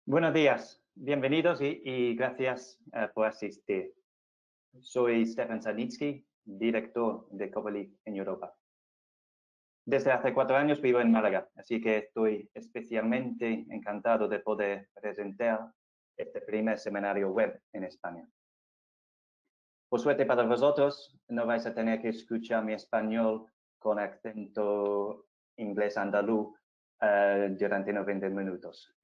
Buenos días, bienvenidos y gracias por asistir. Soy Stefan Sarnitsky, director de Copperleaf en Europa. Desde hace 4 años vivo en Málaga, así que estoy especialmente encantado de poder presentar este primer seminario web en España. Por suerte para vosotros, no vais a tener que escuchar mi español con acento inglés andaluz durante 90 minutos,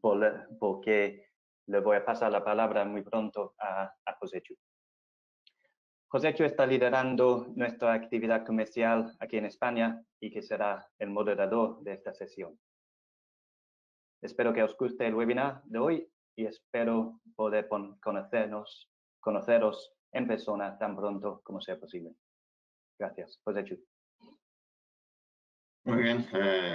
porque le voy a pasar la palabra muy pronto a José Chu. José Chu está liderando nuestra actividad comercial aquí en España y que será el moderador de esta sesión. Espero que os guste el webinar de hoy y espero poder conoceros en persona tan pronto como sea posible. Gracias. José Chu. Muy bien,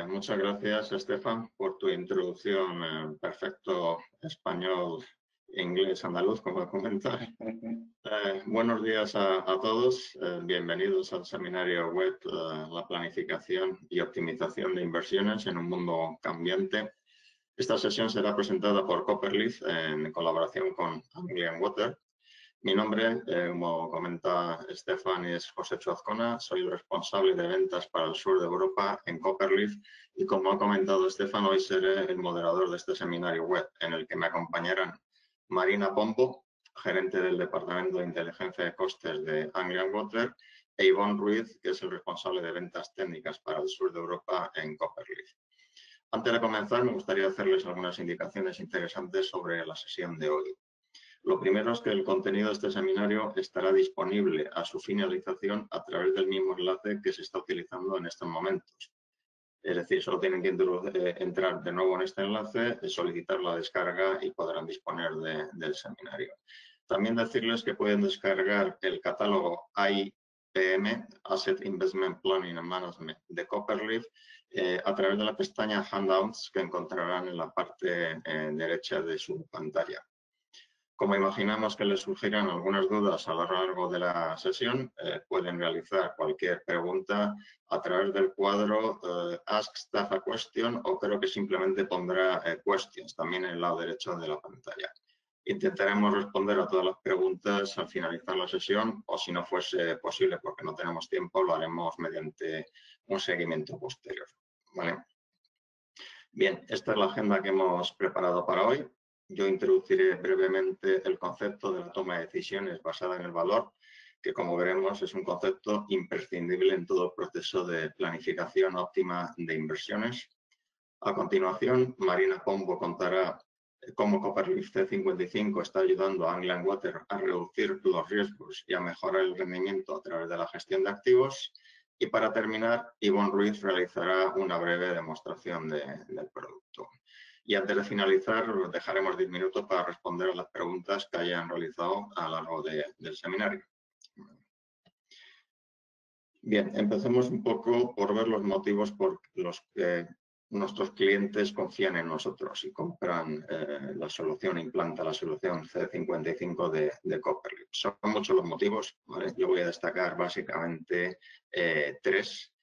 muchas gracias, Estefan, por tu introducción en perfecto español, inglés, andaluz, como comentas. Buenos días a todos. Bienvenidos al seminario web La planificación y optimización de inversiones en un mundo cambiante. Esta sesión será presentada por Copperleaf en colaboración con Anglian Water. Mi nombre, como comenta Estefan, es José Chu Azcona. Soy el responsable de ventas para el sur de Europa en Copperleaf y, como ha comentado Estefan, hoy seré el moderador de este seminario web en el que me acompañarán Marina Pombo, gerente del Departamento de Inteligencia de Costes de Anglian Water, e Ivonne Ruiz, que es el responsable de ventas técnicas para el sur de Europa en Copperleaf. Antes de comenzar, me gustaría hacerles algunas indicaciones interesantes sobre la sesión de hoy. Lo primero es que el contenido de este seminario estará disponible a su finalización a través del mismo enlace que se está utilizando en estos momentos. Es decir, solo tienen que entrar de nuevo en este enlace, solicitar la descarga y podrán disponer del seminario. También decirles que pueden descargar el catálogo AIPM, Asset Investment Planning and Management, de Copperleaf a través de la pestaña Handouts que encontrarán en la parte derecha de su pantalla. Como imaginamos que les surgirán algunas dudas a lo largo de la sesión, pueden realizar cualquier pregunta a través del cuadro Ask Staff a Question, o creo que simplemente pondrá Questions también en el lado derecho de la pantalla. Intentaremos responder a todas las preguntas al finalizar la sesión, o si no fuese posible porque no tenemos tiempo, lo haremos mediante un seguimiento posterior. ¿Vale? Bien, esta es la agenda que hemos preparado para hoy. Yo introduciré brevemente el concepto de la toma de decisiones basada en el valor, que, como veremos, es un concepto imprescindible en todo el proceso de planificación óptima de inversiones. A continuación, Marina Pombo contará cómo Copperleaf C55 está ayudando a Anglian Water a reducir los riesgos y a mejorar el rendimiento a través de la gestión de activos. Y para terminar, Ivonne Ruiz realizará una breve demostración del producto. Y antes de finalizar, dejaremos 10 minutos para responder a las preguntas que hayan realizado a lo largo del seminario. Bien, empecemos un poco por ver los motivos por los que nuestros clientes confían en nosotros y compran la solución, implantan la solución C55 de Copperleaf. Son muchos los motivos, ¿vale? Yo voy a destacar básicamente 3.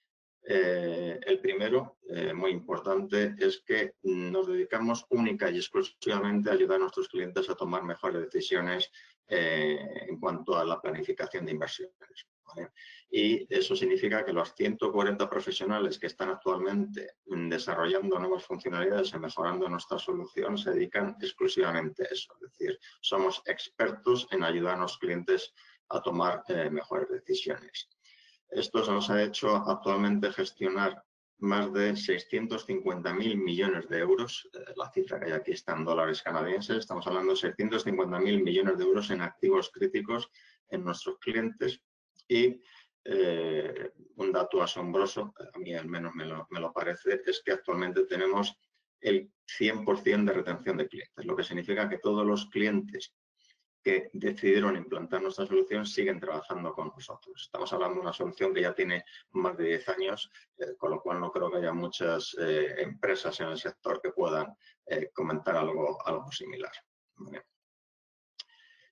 El primero, muy importante, es que nos dedicamos única y exclusivamente a ayudar a nuestros clientes a tomar mejores decisiones en cuanto a la planificación de inversiones, ¿vale? Y eso significa que los 140 profesionales que están actualmente desarrollando nuevas funcionalidades y mejorando nuestra solución se dedican exclusivamente a eso. Es decir, somos expertos en ayudar a los clientes a tomar mejores decisiones. Esto nos ha hecho actualmente gestionar más de 650.000 millones de euros. La cifra que hay aquí está en dólares canadienses. Estamos hablando de 650.000 millones de euros en activos críticos en nuestros clientes. Y un dato asombroso, a mí al menos me lo parece, es que actualmente tenemos el 100% de retención de clientes, lo que significa que todos los clientes que decidieron implantar nuestra solución siguen trabajando con nosotros. Estamos hablando de una solución que ya tiene más de 10 años, con lo cual no creo que haya muchas empresas en el sector que puedan comentar algo similar. ¿Vale?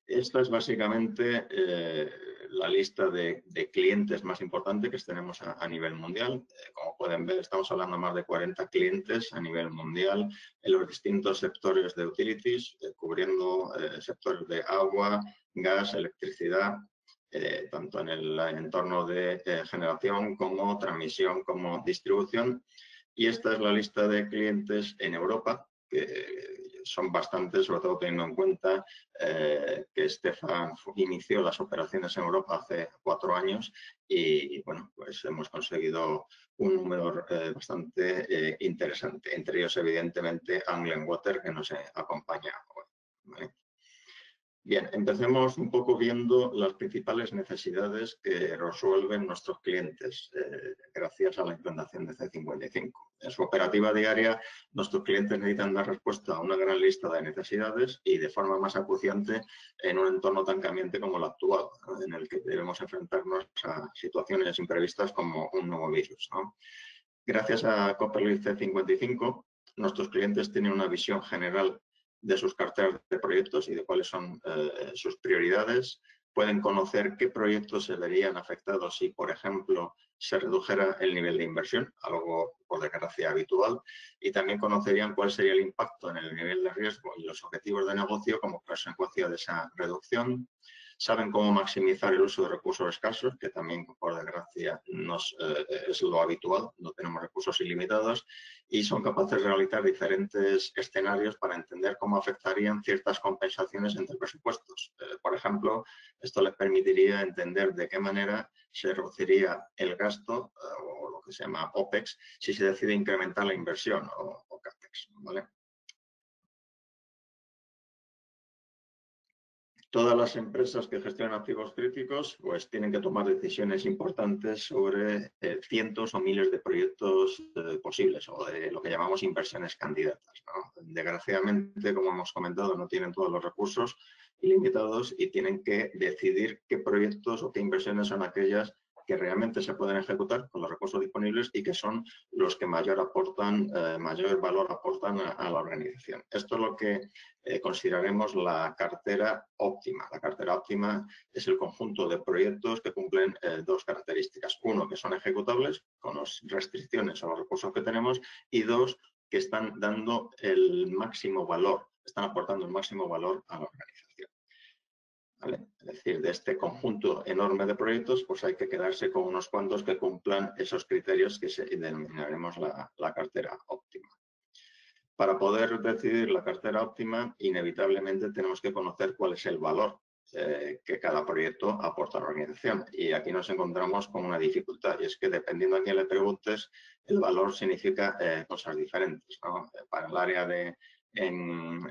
Esta es básicamente la lista de clientes más importante que tenemos a nivel mundial. Como pueden ver, estamos hablando de más de 40 clientes a nivel mundial en los distintos sectores de utilities, cubriendo sectores de agua, gas, electricidad, tanto en el entorno de generación como transmisión como distribución. Y esta es la lista de clientes en Europa, que son bastantes, sobre todo teniendo en cuenta que Stefan inició las operaciones en Europa hace 4 años y, bueno, pues hemos conseguido un número bastante interesante. Entre ellos, evidentemente, Anglian Water, que nos acompaña hoy, ¿vale? Bien, empecemos un poco viendo las principales necesidades que resuelven nuestros clientes gracias a la implantación de C55. En su operativa diaria, nuestros clientes necesitan dar respuesta a una gran lista de necesidades y de forma más acuciante en un entorno tan cambiante como el actual, ¿no?, en el que debemos enfrentarnos a situaciones imprevistas como un nuevo virus, ¿no? Gracias a Copperleaf C55, nuestros clientes tienen una visión general de sus carteras de proyectos y de cuáles son sus prioridades. Pueden conocer qué proyectos se verían afectados si, por ejemplo, se redujera el nivel de inversión, algo por desgracia habitual, y también conocerían cuál sería el impacto en el nivel de riesgo y los objetivos de negocio como consecuencia de esa reducción. Saben cómo maximizar el uso de recursos escasos, que también, por desgracia, es lo habitual, no tenemos recursos ilimitados, y son capaces de realizar diferentes escenarios para entender cómo afectarían ciertas compensaciones entre presupuestos. Por ejemplo, esto les permitiría entender de qué manera se reduciría el gasto o lo que se llama OPEX si se decide incrementar la inversión o CAPEX, ¿vale? Todas las empresas que gestionan activos críticos pues tienen que tomar decisiones importantes sobre cientos o miles de proyectos posibles o de lo que llamamos inversiones candidatas, ¿no? Desgraciadamente, como hemos comentado, no tienen todos los recursos ilimitados y tienen que decidir qué proyectos o qué inversiones son aquellas que realmente se pueden ejecutar con los recursos disponibles y que son los que mayor valor aportan a la organización. Esto es lo que consideraremos la cartera óptima. La cartera óptima es el conjunto de proyectos que cumplen 2 características. 1, que son ejecutables con las restricciones a los recursos que tenemos, y 2, que están dando el máximo valor, están aportando el máximo valor a la organización, ¿vale? Es decir, de este conjunto enorme de proyectos, pues hay que quedarse con unos cuantos que cumplan esos criterios que denominaremos la cartera óptima. Para poder decidir la cartera óptima, inevitablemente tenemos que conocer cuál es el valor que cada proyecto aporta a la organización. Y aquí nos encontramos con una dificultad, y es que dependiendo a quién le preguntes, el valor significa cosas diferentes, ¿no? Para el área de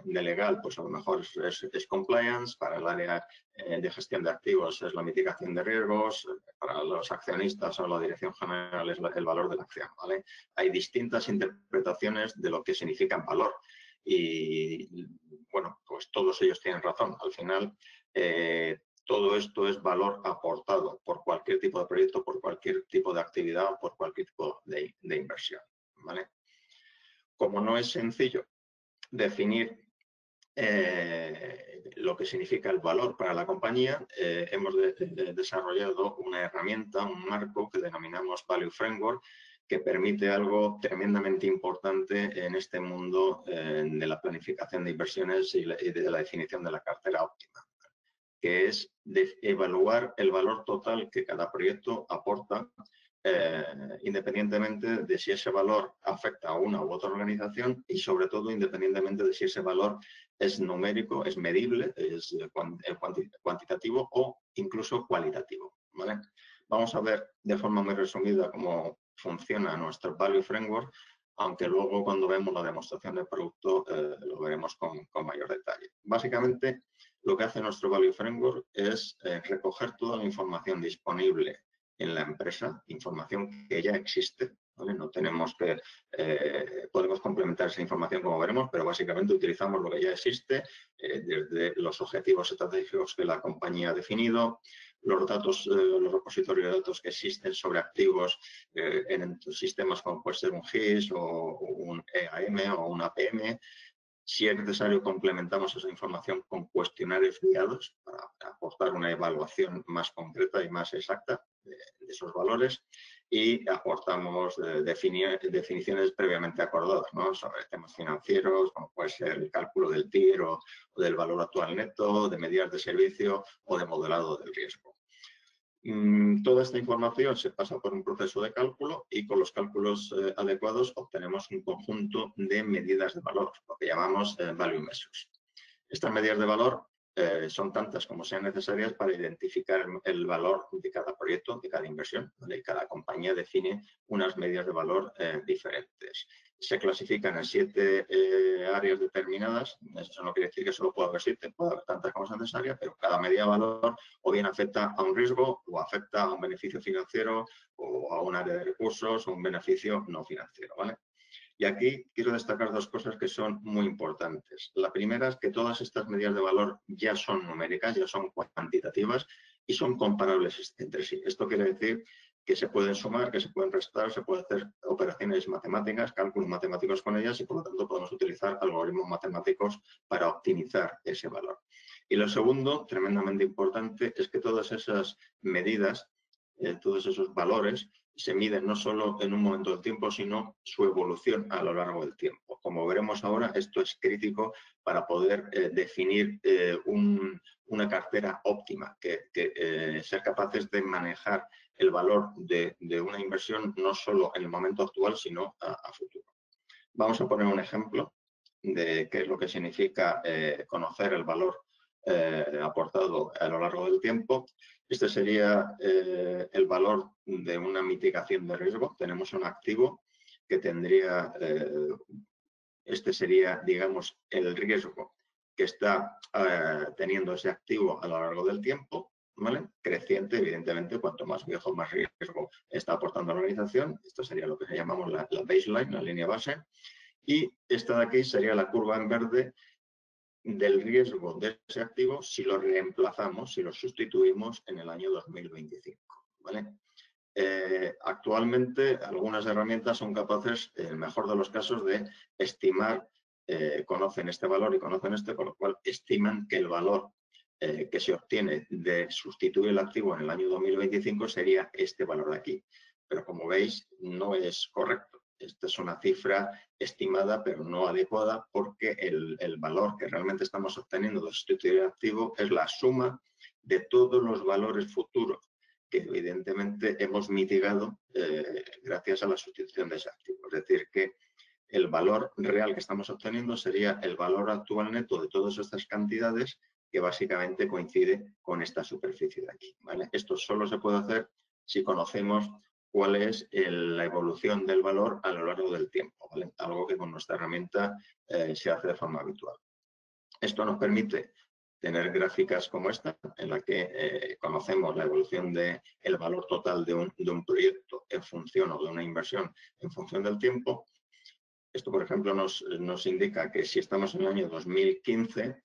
legal, pues a lo mejor es compliance; para el área de gestión de activos es la mitigación de riesgos; para los accionistas o la dirección general es el valor de la acción, ¿vale? Hay distintas interpretaciones de lo que significa valor y, bueno, pues todos ellos tienen razón. Al final, todo esto es valor aportado por cualquier tipo de proyecto, por cualquier tipo de actividad o por cualquier tipo de inversión, ¿vale? Como no es sencillo definir lo que significa el valor para la compañía, hemos desarrollado una herramienta, un marco que denominamos Value Framework, que permite algo tremendamente importante en este mundo de la planificación de inversiones y de la definición de la cartera óptima, que es evaluar el valor total que cada proyecto aporta, independientemente de si ese valor afecta a una u otra organización y, sobre todo, independientemente de si ese valor es numérico, es medible, es cuantitativo o incluso cualitativo, ¿vale? Vamos a ver de forma muy resumida cómo funciona nuestro Value Framework, aunque luego, cuando vemos la demostración del producto, lo veremos con mayor detalle. Básicamente, lo que hace nuestro Value Framework es recoger toda la información disponible en la empresa, información que ya existe, ¿vale? No tenemos que, podemos complementar esa información, como veremos, pero básicamente utilizamos lo que ya existe, desde los objetivos estratégicos que la compañía ha definido, los datos, los repositorios de datos que existen sobre activos en sistemas como puede ser un GIS o un EAM o un APM, Si es necesario, complementamos esa información con cuestionarios guiados para aportar una evaluación más concreta y más exacta de esos valores, y aportamos definiciones previamente acordadas, ¿no?, sobre temas financieros, como puede ser el cálculo del TIR o del valor actual neto, de medidas de servicio o de modelado del riesgo. Toda esta información se pasa por un proceso de cálculo y con los cálculos adecuados obtenemos un conjunto de medidas de valor, lo que llamamos value measures. Estas medidas de valor son tantas como sean necesarias para identificar el valor de cada proyecto, de cada inversión, donde cada compañía define unas medidas de valor diferentes. Se clasifican en 7 áreas determinadas. Eso no quiere decir que solo pueda haber 7, puede haber tantas como sea necesaria, pero cada medida de valor o bien afecta a un riesgo o afecta a un beneficio financiero o a un área de recursos o un beneficio no financiero, ¿vale? Y aquí quiero destacar 2 cosas que son muy importantes. La primera es que todas estas medidas de valor ya son numéricas, ya son cuantitativas y son comparables entre sí. Esto quiere decir que se pueden sumar, que se pueden restar, se pueden hacer operaciones matemáticas, cálculos matemáticos con ellas y por lo tanto podemos utilizar algoritmos matemáticos para optimizar ese valor. Y lo segundo, tremendamente importante, es que todas esas medidas, todos esos valores, se miden no solo en un momento del tiempo, sino su evolución a lo largo del tiempo. Como veremos ahora, esto es crítico para poder definir una cartera óptima, ser capaces de manejar el valor de una inversión no solo en el momento actual, sino a futuro. Vamos a poner un ejemplo de qué es lo que significa conocer el valor aportado a lo largo del tiempo. Este sería el valor de una mitigación de riesgo. Tenemos un activo que tendría, este sería, digamos, el riesgo que está teniendo ese activo a lo largo del tiempo, ¿vale? Creciente, evidentemente, cuanto más viejo, más riesgo está aportando a la organización. Esto sería lo que llamamos la baseline, la línea base. Y esta de aquí sería la curva en verde del riesgo de ese activo si lo reemplazamos, si lo sustituimos en el año 2025, ¿vale? Actualmente algunas herramientas son capaces, en el mejor de los casos, de estimar, conocen este valor y conocen este, por lo cual estiman que el valor que se obtiene de sustituir el activo en el año 2025 sería este valor de aquí. Pero como veis, no es correcto. Esta es una cifra estimada, pero no adecuada, porque el valor que realmente estamos obteniendo de sustituir el activo es la suma de todos los valores futuros que evidentemente hemos mitigado gracias a la sustitución de ese activo. Es decir, que el valor real que estamos obteniendo sería el valor actual neto de todas estas cantidades, que básicamente coincide con esta superficie de aquí, ¿vale? Esto solo se puede hacer si conocemos cuál es la evolución del valor a lo largo del tiempo, ¿vale? Algo que con nuestra herramienta se hace de forma habitual. Esto nos permite tener gráficas como esta, en la que conocemos la evolución del valor total de un proyecto en función, o de una inversión en función del tiempo. Esto, por ejemplo, nos indica que si estamos en el año 2015,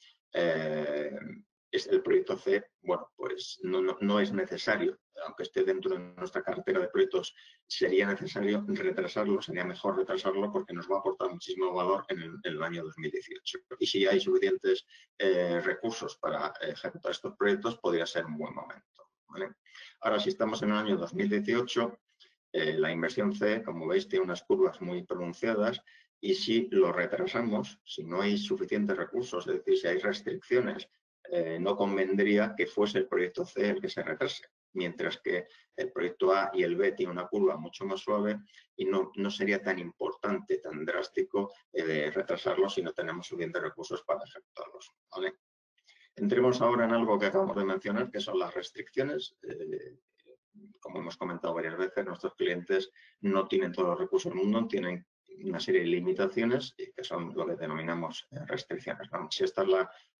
el proyecto C, bueno, pues no es necesario, aunque esté dentro de nuestra cartera de proyectos, sería necesario retrasarlo, sería mejor retrasarlo porque nos va a aportar muchísimo valor en el año 2018. Y si hay suficientes recursos para ejecutar estos proyectos, podría ser un buen momento, ¿vale? Ahora, si estamos en el año 2018, la inversión C, como veis, tiene unas curvas muy pronunciadas, y si lo retrasamos, si no hay suficientes recursos, es decir, si hay restricciones, no convendría que fuese el proyecto C el que se retrase, mientras que el proyecto A y el B tienen una curva mucho más suave y no sería tan importante, tan drástico retrasarlo si no tenemos suficientes recursos para ejecutarlos, ¿vale? Entremos ahora en algo que acabamos de mencionar, que son las restricciones. Como hemos comentado varias veces, nuestros clientes no tienen todos los recursos del mundo, tienen una serie de limitaciones que son lo que denominamos restricciones, ¿no? Si esta es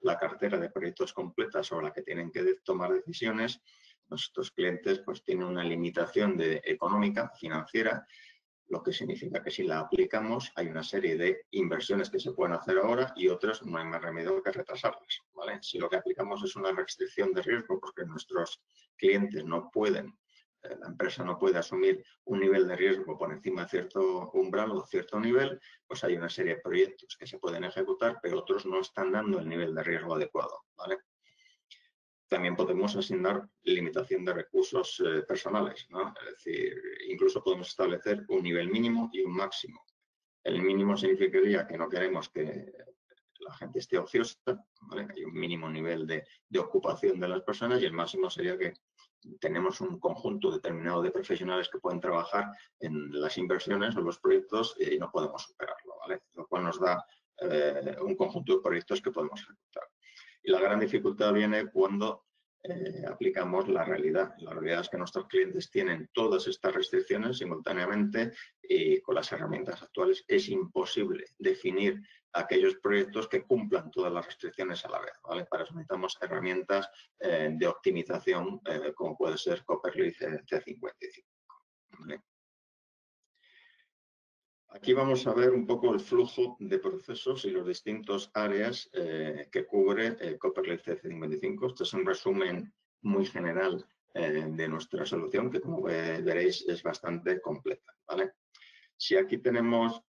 la cartera de proyectos completa sobre la que tienen que tomar decisiones, nuestros clientes pues tienen una limitación económica, financiera, lo que significa que si la aplicamos hay una serie de inversiones que se pueden hacer ahora y otras no hay más remedio que retrasarlas, ¿vale? Si lo que aplicamos es una restricción de riesgo porque nuestros clientes no pueden la empresa no puede asumir un nivel de riesgo por encima de cierto umbral o cierto nivel, pues hay una serie de proyectos que se pueden ejecutar, pero otros no están dando el nivel de riesgo adecuado, ¿vale? También podemos asignar limitación de recursos personales, ¿no? Es decir, incluso podemos establecer un nivel mínimo y un máximo. El mínimo significaría que no queremos que la gente esté ociosa, ¿vale? Hay un mínimo nivel de ocupación de las personas y el máximo sería que tenemos un conjunto determinado de profesionales que pueden trabajar en las inversiones o los proyectos y no podemos superarlo, ¿vale? Lo cual nos da un conjunto de proyectos que podemos ejecutar. Y la gran dificultad viene cuando aplicamos la realidad. La realidad es que nuestros clientes tienen todas estas restricciones simultáneamente y con las herramientas actuales es imposible definir aquellos proyectos que cumplan todas las restricciones a la vez, ¿vale? Para eso necesitamos herramientas de optimización como puede ser Copperleaf C55. ¿Vale? Aquí vamos a ver un poco el flujo de procesos y los distintos áreas que cubre Copperleaf C55. Este es un resumen muy general de nuestra solución, que como veréis es bastante completa, ¿vale? Si aquí tenemos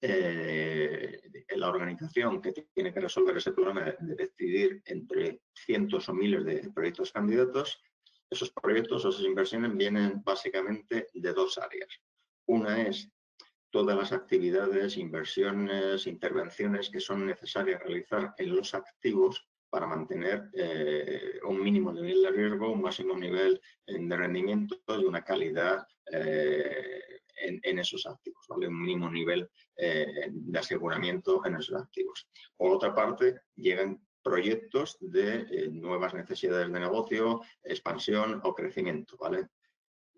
la organización que tiene que resolver ese problema de decidir entre cientos o miles de proyectos candidatos, esos proyectos o esas inversiones vienen básicamente de dos áreas. Una es todas las actividades, inversiones, intervenciones que son necesarias realizar en los activos para mantener un mínimo nivel de riesgo, un máximo nivel de rendimiento y una calidad en esos activos, ¿vale? Un mínimo nivel de aseguramiento en esos activos. Por otra parte, llegan proyectos de nuevas necesidades de negocio, expansión o crecimiento, ¿vale?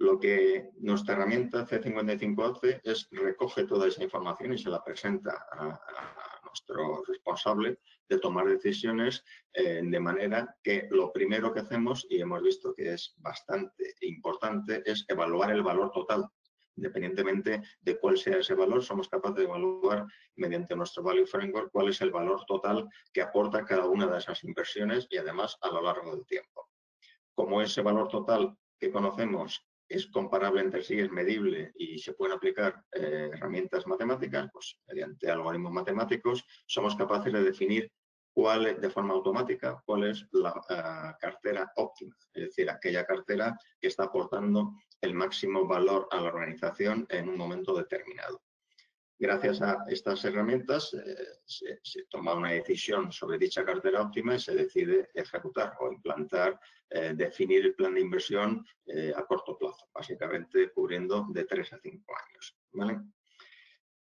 Lo que nuestra herramienta C55 hace es recoge toda esa información y se la presenta a nuestro responsable de tomar decisiones de manera que lo primero que hacemos, y hemos visto que es bastante importante, es evaluar el valor total. Independientemente de cuál sea ese valor, somos capaces de evaluar mediante nuestro Value Framework cuál es el valor total que aporta cada una de esas inversiones y además a lo largo del tiempo. Como ese valor total que conocemos es comparable entre sí, es medible y se pueden aplicar herramientas matemáticas, pues mediante algoritmos matemáticos somos capaces de definir de forma automática cuál es la cartera óptima, es decir, aquella cartera que está aportando el máximo valor a la organización en un momento determinado. Gracias a estas herramientas se toma una decisión sobre dicha cartera óptima y se decide ejecutar o implantar, definir el plan de inversión a corto plazo, básicamente cubriendo de 3 a 5 años, ¿vale?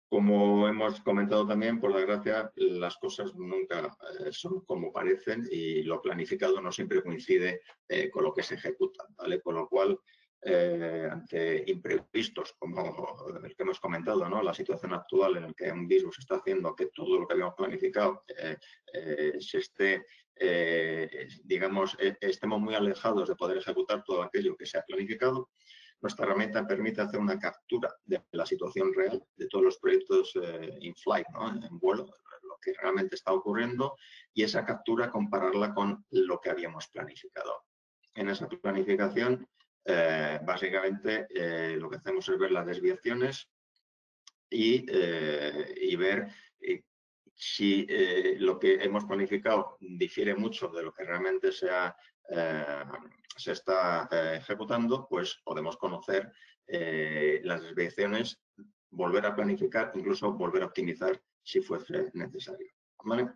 Como hemos comentado también, por desgracia, las cosas nunca son como parecen y lo planificado no siempre coincide con lo que se ejecuta, ¿vale? Con lo cual, ante imprevistos como el que hemos comentado, ¿no? La situación actual en la que un virus está haciendo que todo lo que habíamos planificado digamos, estemos muy alejados de poder ejecutar todo aquello que se ha planificado. Nuestra herramienta permite hacer una captura de la situación real de todos los proyectos in flight, ¿no? En vuelo, lo que realmente está ocurriendo, y esa captura compararla con lo que habíamos planificado. En esa planificación, básicamente, lo que hacemos es ver las desviaciones y ver si lo que hemos planificado difiere mucho de lo que realmente se está ejecutando, pues podemos conocer las desviaciones, volver a planificar, incluso volver a optimizar si fuese necesario, ¿vale?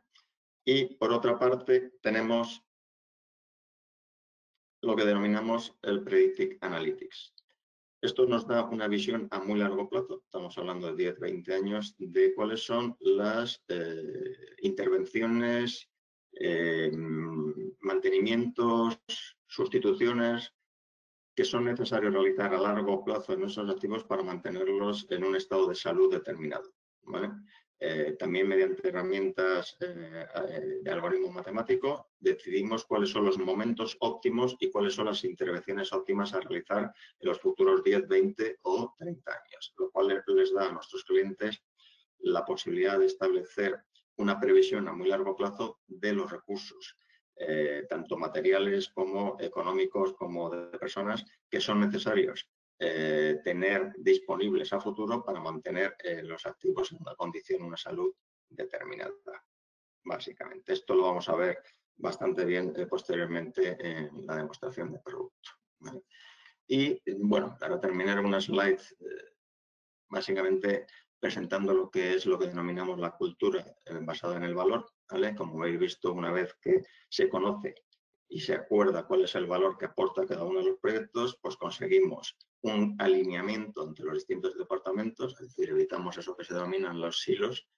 Y por otra parte tenemos lo que denominamos el Predictive Analytics. Esto nos da una visión a muy largo plazo, estamos hablando de 10, 20 años, de cuáles son las intervenciones, mantenimientos, sustituciones que son necesarios realizar a largo plazo en esos activos para mantenerlos en un estado de salud determinado, ¿vale? También mediante herramientas de algoritmo matemático decidimos cuáles son los momentos óptimos y cuáles son las intervenciones óptimas a realizar en los futuros 10, 20 o 30 años, lo cual les da a nuestros clientes la posibilidad de establecer una previsión a muy largo plazo de los recursos tanto materiales como económicos como de personas, que son necesarios tener disponibles a futuro para mantener los activos en una condición, una salud determinada, básicamente. Esto lo vamos a ver bastante bien posteriormente en la demostración de producto, ¿vale? Y bueno, para terminar una slide básicamente presentando lo que es lo que denominamos la cultura basada en el valor, ¿vale? Como habéis visto, una vez que se conoce y se acuerda cuál es el valor que aporta cada uno de los proyectos, pues conseguimos un alineamiento entre los distintos departamentos, es decir, evitamos eso que se denominan los silos.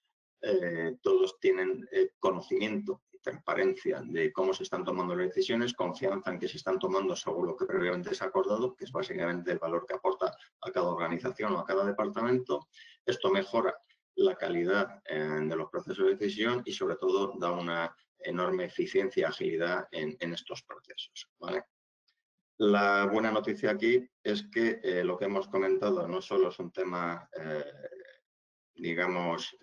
Todos tienen conocimiento y transparencia de cómo se están tomando las decisiones, confianza en que se están tomando según lo que previamente se ha acordado, que es básicamente el valor que aporta a cada organización o a cada departamento. Esto mejora la calidad de los procesos de decisión y sobre todo da una enorme eficiencia y agilidad en estos procesos, ¿vale? La buena noticia aquí es que lo que hemos comentado no solo es un tema, digamos,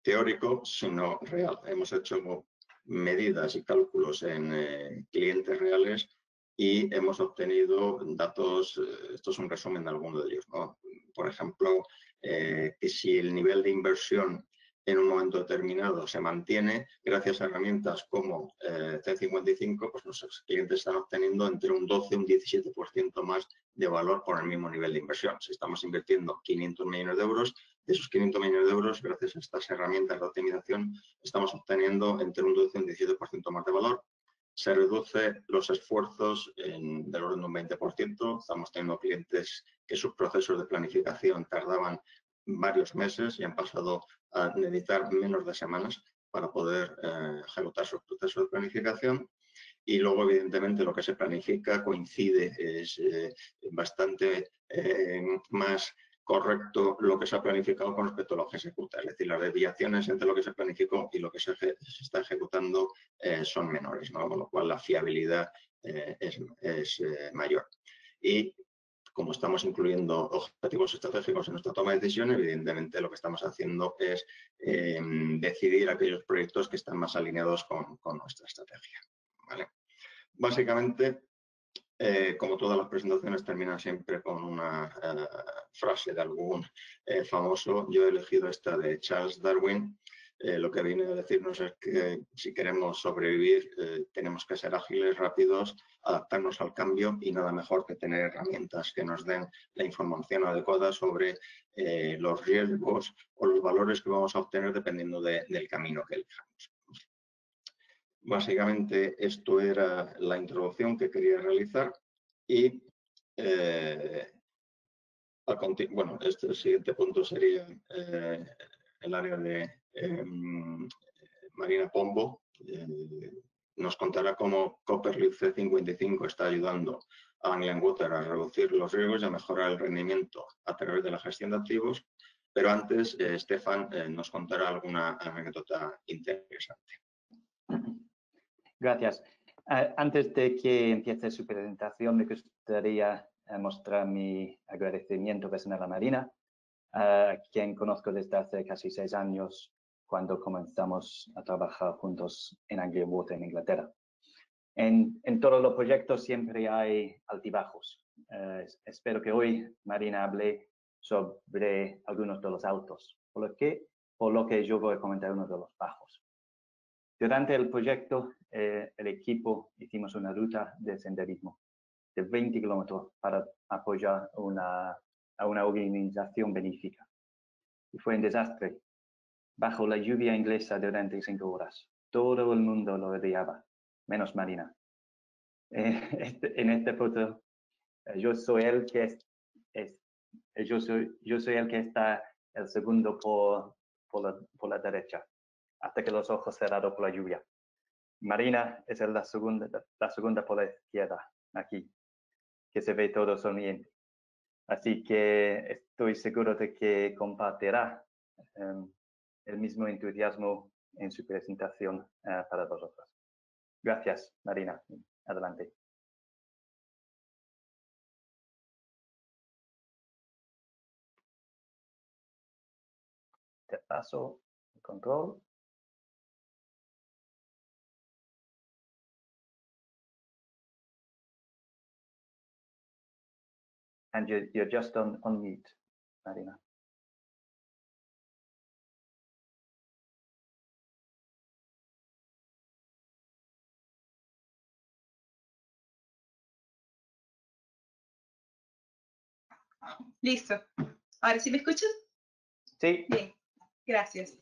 teórico, sino real. Hemos hecho medidas y cálculos en clientes reales y hemos obtenido datos, esto es un resumen de algunos de ellos, ¿no? Por ejemplo, que si el nivel de inversión en un momento determinado se mantiene, gracias a herramientas como C55, pues nuestros clientes están obteniendo entre un 12 y un 17% más de valor por el mismo nivel de inversión. Si estamos invirtiendo 500 millones de euros, de esos 500 millones de euros, gracias a estas herramientas de optimización, estamos obteniendo entre un 12 y un 17% más de valor. Se reduce los esfuerzos del orden de un 20%. Estamos teniendo clientes que sus procesos de planificación tardaban varios meses y han pasado a necesitar menos de semanas para poder ejecutar sus procesos de planificación. Y luego, evidentemente, lo que se planifica coincide, es bastante más correcto lo que se ha planificado con respecto a lo que se ejecuta. Es decir, las desviaciones entre lo que se planificó y lo que se está ejecutando son menores, ¿no? Con lo cual la fiabilidad es mayor. Y como estamos incluyendo objetivos estratégicos en nuestra toma de decisiones, evidentemente lo que estamos haciendo es decidir aquellos proyectos que están más alineados con nuestra estrategia, ¿vale? Básicamente, como todas las presentaciones terminan siempre con una frase de algún famoso, yo he elegido esta de Charles Darwin. Lo que viene a decirnos es que si queremos sobrevivir tenemos que ser ágiles, rápidos, adaptarnos al cambio y nada mejor que tener herramientas que nos den la información adecuada sobre los riesgos o los valores que vamos a obtener dependiendo del camino que elijamos. Básicamente esto era la introducción que quería realizar y bueno, el siguiente punto sería el área de Marina Pombo. Nos contará cómo Copperleaf C55 está ayudando a Anglian Water a reducir los riesgos y a mejorar el rendimiento a través de la gestión de activos. Pero antes, Stefan nos contará alguna anécdota interesante. Gracias. Antes de que empiece su presentación, me gustaría mostrar mi agradecimiento personal a Marina, a quien conozco desde hace casi 6 años, cuando comenzamos a trabajar juntos en Anglian Water en Inglaterra. En todos los proyectos siempre hay altibajos. Espero que hoy Marina hable sobre algunos de los altos, por lo que yo voy a comentar uno de los bajos. Durante el proyecto, el equipo hicimos una ruta de senderismo de 20 kilómetros para apoyar a una organización benéfica. Y fue un desastre. Bajo la lluvia inglesa durante 5 horas. Todo el mundo lo odiaba, menos Marina. En este foto, yo soy el que está el segundo por la derecha, hasta que los ojos cerrados por la lluvia. Marina es la segunda por la izquierda, aquí, que se ve todo sonriente. Así que estoy seguro de que compartirá el mismo entusiasmo en su presentación para vosotros. Gracias, Marina. Adelante. Te paso el control. And you're just on mute, Marina. Listo. ¿Ahora sí me escuchan? Sí. Bien, gracias.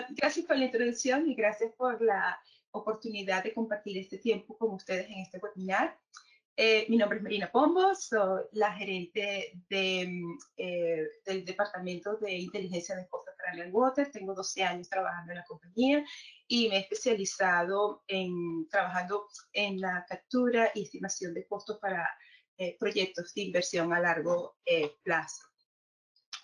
Gracias por la introducción y gracias por la oportunidad de compartir este tiempo con ustedes en este webinar. Mi nombre es Marina Pombo, soy la gerente del Departamento de Inteligencia de Costas para Anglian Water. Tengo 12 años trabajando en la compañía y me he especializado trabajando en la captura y estimación de costos para proyectos de inversión a largo plazo.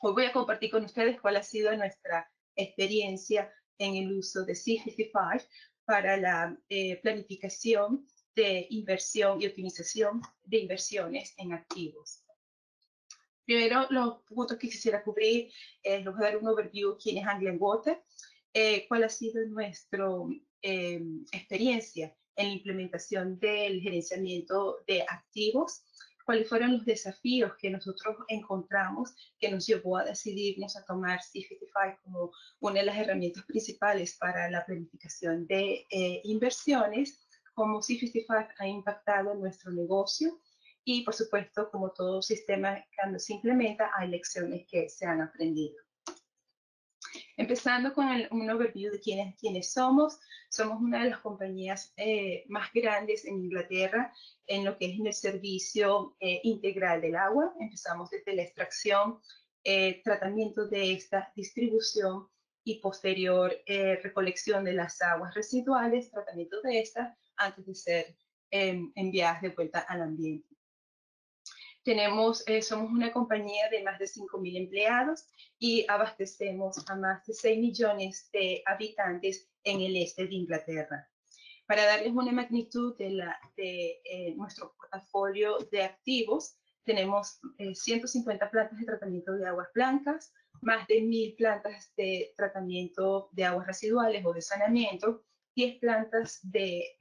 Hoy voy a compartir con ustedes cuál ha sido nuestra experiencia en el uso de C55 para la planificación de inversión y optimización de inversiones en activos. Primero, los puntos que quisiera cubrir, les voy a dar un overview quién es Anglian Water, cuál ha sido nuestra experiencia en la implementación del gerenciamiento de activos, cuáles fueron los desafíos que nosotros encontramos que nos llevó a decidirnos a tomar C55 como una de las herramientas principales para la planificación de inversiones, cómo C55 ha impactado en nuestro negocio y, por supuesto, como todo sistema cuando se implementa, hay lecciones que se han aprendido. Empezando con un overview de quiénes somos. Somos una de las compañías más grandes en Inglaterra en lo que es en el servicio integral del agua. Empezamos desde la extracción, tratamiento de esta, distribución y posterior recolección de las aguas residuales, tratamiento de estas antes de ser enviadas de vuelta al ambiente. Somos una compañía de más de 5.000 empleados y abastecemos a más de 6 millones de habitantes en el este de Inglaterra. Para darles una magnitud de nuestro portafolio de activos, tenemos 150 plantas de tratamiento de aguas blancas, más de 1.000 plantas de tratamiento de aguas residuales o de saneamiento, 10 plantas de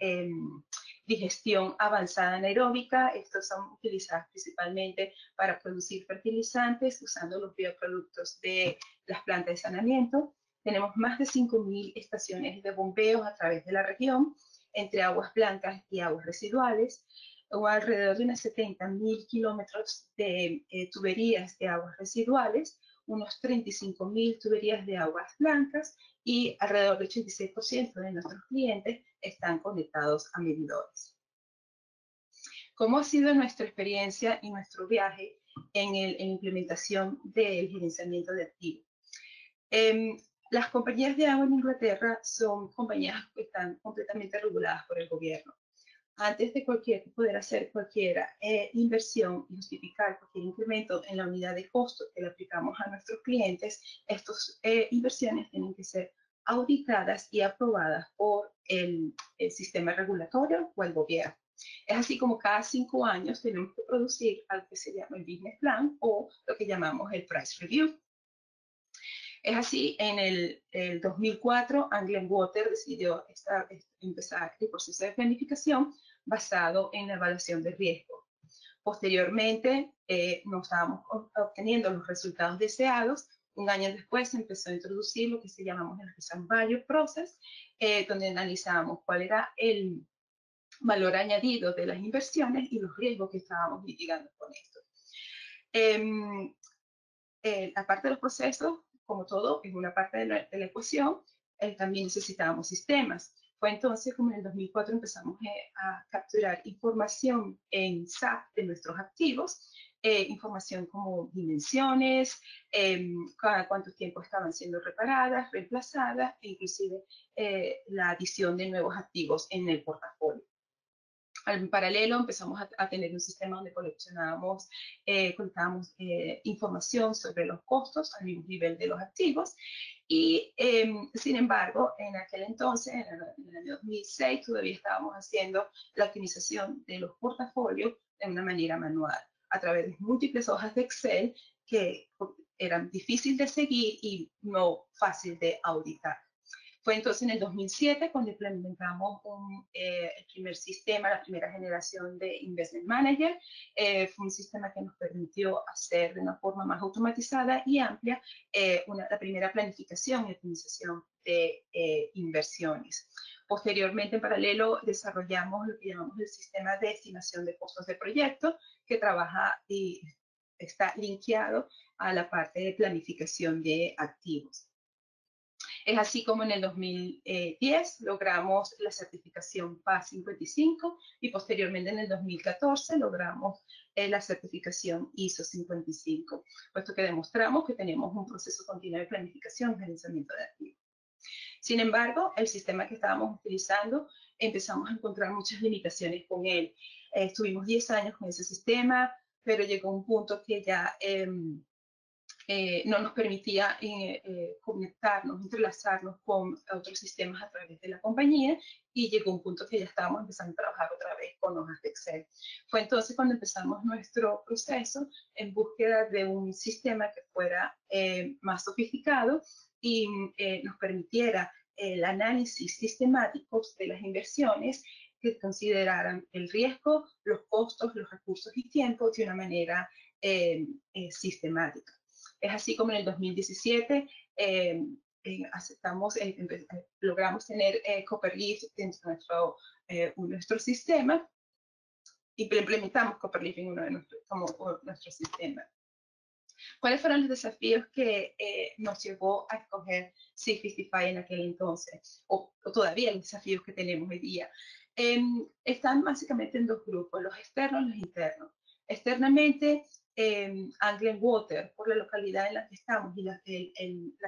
digestión avanzada anaeróbica. Estos son utilizadas principalmente para producir fertilizantes usando los bioproductos de las plantas de saneamiento. Tenemos más de 5.000 estaciones de bombeos a través de la región, entre aguas blancas y aguas residuales, o alrededor de unos 70.000 kilómetros de tuberías de aguas residuales, unos 35.000 tuberías de aguas blancas y alrededor del 86% de nuestros clientes están conectados a medidores. ¿Cómo ha sido nuestra experiencia y nuestro viaje en la implementación del gerenciamiento de activos? Las compañías de agua en Inglaterra son compañías que están completamente reguladas por el gobierno. Antes de poder hacer cualquier inversión y justificar cualquier incremento en la unidad de costo que le aplicamos a nuestros clientes, estas inversiones tienen que ser auditadas y aprobadas por el sistema regulatorio o el gobierno. Es así como cada 5 años tenemos que producir algo que se llama el Business Plan o lo que llamamos el Price Review. Es así, en el 2004, Anglian Water decidió empezar el proceso de planificación basado en la evaluación de riesgo. Posteriormente, no estábamos obteniendo los resultados deseados. Un año después se empezó a introducir lo que se llamamos el Return Value Process, donde analizamos cuál era el valor añadido de las inversiones y los riesgos que estábamos mitigando con esto. Aparte de los procesos, como todo, es una parte de la ecuación, también necesitábamos sistemas. Fue entonces como en el 2004 empezamos a capturar información en SAP de nuestros activos, información como dimensiones, cada cuánto tiempo estaban siendo reparadas, reemplazadas, e inclusive la adición de nuevos activos en el portafolio. En paralelo empezamos a tener un sistema donde colectábamos información sobre los costos al mismo nivel de los activos y sin embargo en aquel entonces, en el año 2006, todavía estábamos haciendo la optimización de los portafolios de una manera manual a través de múltiples hojas de Excel que eran difíciles de seguir y no fácil de auditar. Fue entonces en el 2007 cuando implementamos el primer sistema, la primera generación de Investment Manager. Fue un sistema que nos permitió hacer de una forma más automatizada y amplia la primera planificación y optimización de inversiones. Posteriormente, en paralelo, desarrollamos lo que llamamos el sistema de estimación de costos de proyecto, que trabaja y está linkeado a la parte de planificación de activos. Es así como en el 2010 logramos la certificación PAS 55 y posteriormente en el 2014 logramos la certificación ISO 55, puesto que demostramos que tenemos un proceso continuo de planificación y gerenciamiento de activos. Sin embargo, el sistema que estábamos utilizando, empezamos a encontrar muchas limitaciones con él. Estuvimos 10 años con ese sistema, pero llegó un punto que ya no nos permitía conectarnos, entrelazarnos con otros sistemas a través de la compañía, y llegó un punto que ya estábamos empezando a trabajar otra vez con hojas de Excel. Fue entonces cuando empezamos nuestro proceso en búsqueda de un sistema que fuera más sofisticado y nos permitiera el análisis sistemático de las inversiones, que consideraran el riesgo, los costos, los recursos y tiempo de una manera sistemática. Es así como en el 2017 logramos tener Copperleaf dentro de nuestro sistema, y implementamos Copperleaf en como nuestro sistema. ¿Cuáles fueron los desafíos que nos llevó a escoger C55 en aquel entonces? O todavía los desafíos que tenemos hoy día. Están básicamente en dos grupos, los externos y los internos. Externamente, Anglian Water, por la localidad en la que estamos y la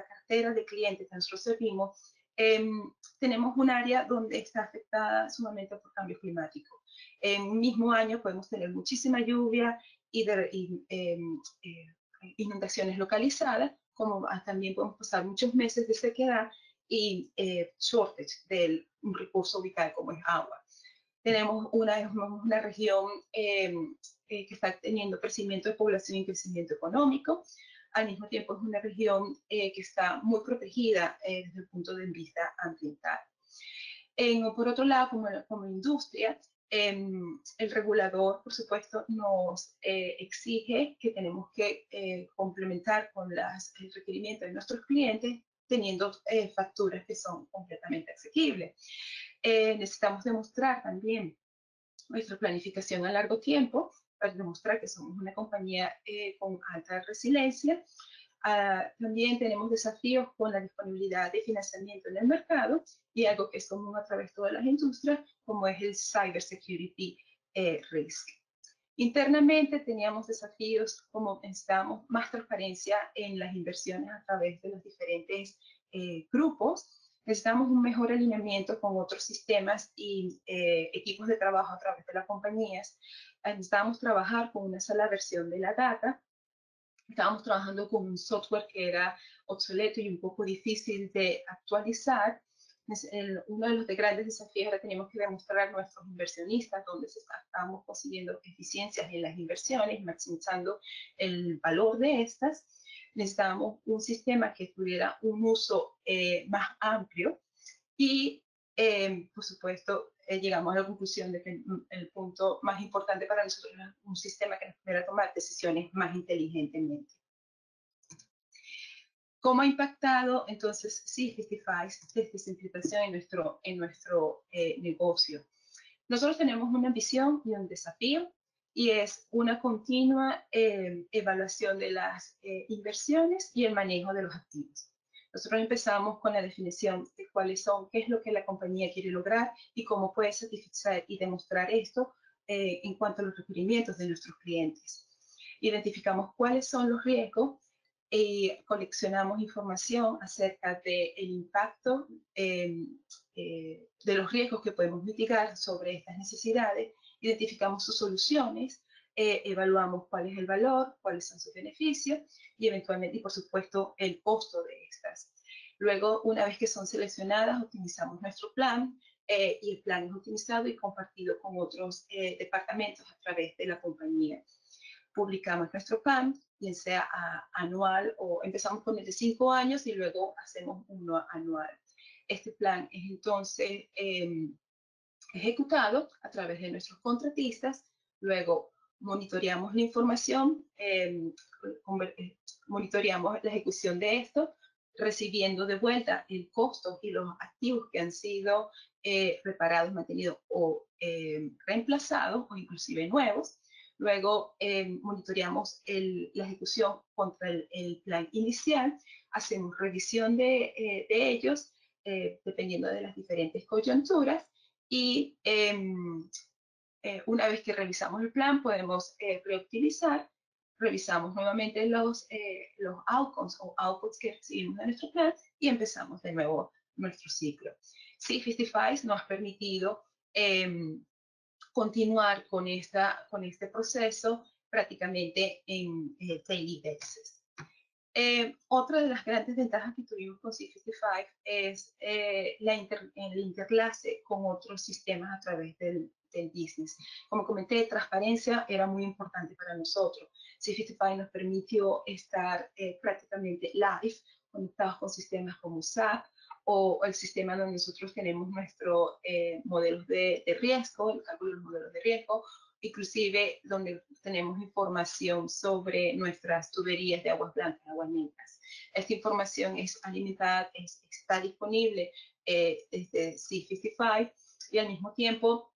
cartera de clientes que nosotros servimos, tenemos un área donde está afectada sumamente por cambio climático. En un mismo año podemos tener muchísima lluvia y inundaciones localizadas, como también podemos pasar muchos meses de sequedad y shortage de un recurso vital como es agua. Tenemos una región que está teniendo crecimiento de población y crecimiento económico. Al mismo tiempo es una región que está muy protegida desde el punto de vista ambiental. Por otro lado, como industria, el regulador, por supuesto, nos exige que tenemos que complementar con los requerimientos de nuestros clientes, teniendo facturas que son completamente asequibles. Necesitamos demostrar también nuestra planificación a largo tiempo para demostrar que somos una compañía con alta resiliencia. También tenemos desafíos con la disponibilidad de financiamiento en el mercado, y algo que es común a través de todas las industrias, como es el cybersecurity risk. Internamente teníamos desafíos como necesitábamos más transparencia en las inversiones a través de los diferentes grupos. Necesitamos un mejor alineamiento con otros sistemas y equipos de trabajo a través de las compañías. Necesitábamos trabajar con una sola versión de la data. Estábamos trabajando con un software que era obsoleto y un poco difícil de actualizar. Uno de los grandes desafíos era que teníamos que demostrar a nuestros inversionistas dónde estábamos consiguiendo eficiencias en las inversiones, maximizando el valor de estas. Necesitábamos un sistema que tuviera un uso más amplio y, por supuesto, llegamos a la conclusión de que el punto más importante para nosotros era un sistema que nos pudiera tomar decisiones más inteligentemente. ¿Cómo ha impactado entonces C55 esta simplificación en nuestro negocio? Nosotros tenemos una visión y un desafío, y es una continua evaluación de las inversiones y el manejo de los activos. Nosotros empezamos con la definición de cuáles son, qué es lo que la compañía quiere lograr y cómo puede satisfacer y demostrar esto en cuanto a los requerimientos de nuestros clientes. Identificamos cuáles son los riesgos y coleccionamos información acerca del impacto de los riesgos que podemos mitigar sobre estas necesidades, identificamos sus soluciones, evaluamos cuál es el valor, cuáles son sus beneficios y eventualmente, y por supuesto, el costo de estas. Luego, una vez que son seleccionadas, optimizamos nuestro plan y el plan es optimizado y compartido con otros departamentos a través de la compañía. Publicamos nuestro plan, bien sea anual o empezamos con el de 5 años y luego hacemos uno anual. Este plan es entonces ejecutado a través de nuestros contratistas. Luego monitoreamos la información, monitoreamos la ejecución de esto, recibiendo de vuelta el costo y los activos que han sido reparados, mantenidos o reemplazados o inclusive nuevos. Luego monitoreamos la ejecución contra el plan inicial, hacemos revisión de ellos dependiendo de las diferentes coyunturas y una vez que revisamos el plan podemos reoptimizar, revisamos nuevamente los outcomes o outputs que recibimos de nuestro plan y empezamos de nuevo nuestro ciclo. C55 nos ha permitido continuar con este proceso prácticamente en daily basis. Otra de las grandes ventajas que tuvimos con C55 es el interlace con otros sistemas a través del business. Como comenté, transparencia era muy importante para nosotros. C55 nos permitió estar prácticamente live, conectados con sistemas como SAP, o el sistema donde nosotros tenemos nuestros modelos de riesgo, el cálculo de los modelos de riesgo, inclusive donde tenemos información sobre nuestras tuberías de aguas blancas, aguas negras. Esta información es alimentada, está disponible desde C55 y al mismo tiempo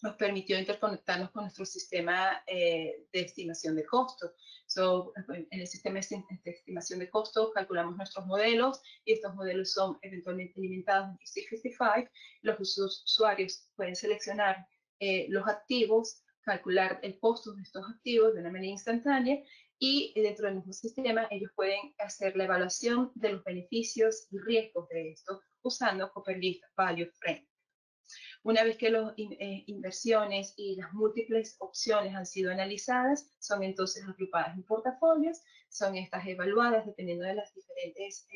nos permitió interconectarnos con nuestro sistema de estimación de costos. En el sistema de estimación de costos calculamos nuestros modelos y estos modelos son eventualmente alimentados en C55. Los usuarios pueden seleccionar los activos, calcular el costo de estos activos de una manera instantánea y dentro del mismo sistema ellos pueden hacer la evaluación de los beneficios y riesgos de esto usando Copperleaf Value Framework. Una vez que las inversiones y las múltiples opciones han sido analizadas, son entonces agrupadas en portafolios, son estas evaluadas dependiendo de las diferentes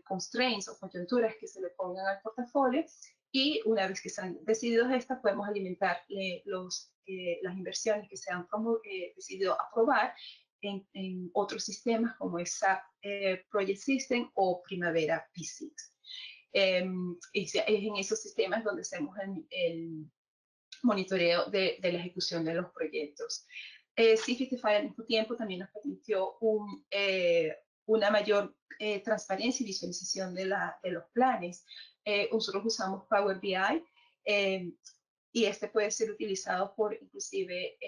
constraints o coyunturas que se le pongan al portafolio, y una vez que se han decidido estas, podemos alimentar las inversiones que se han decidido aprobar en otros sistemas como es SAP Project System o Primavera P6. Es en esos sistemas donde hacemos el monitoreo de la ejecución de los proyectos. C55 al mismo tiempo también nos permitió una mayor transparencia y visualización de los planes. Nosotros usamos Power BI y este puede ser utilizado por inclusive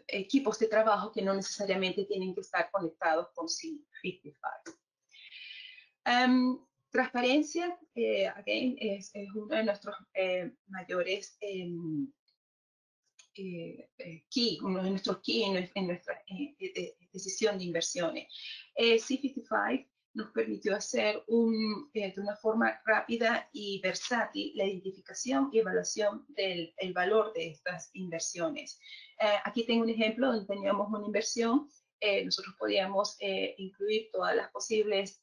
equipos de trabajo que no necesariamente tienen que estar conectados con C55. Transparencia, again, es uno de nuestros mayores uno de nuestros key en nuestra decisión de inversiones. C55 nos permitió hacer de una forma rápida y versátil la identificación y evaluación del valor de estas inversiones. Aquí tengo un ejemplo donde teníamos una inversión. Nosotros podíamos incluir todas las posibles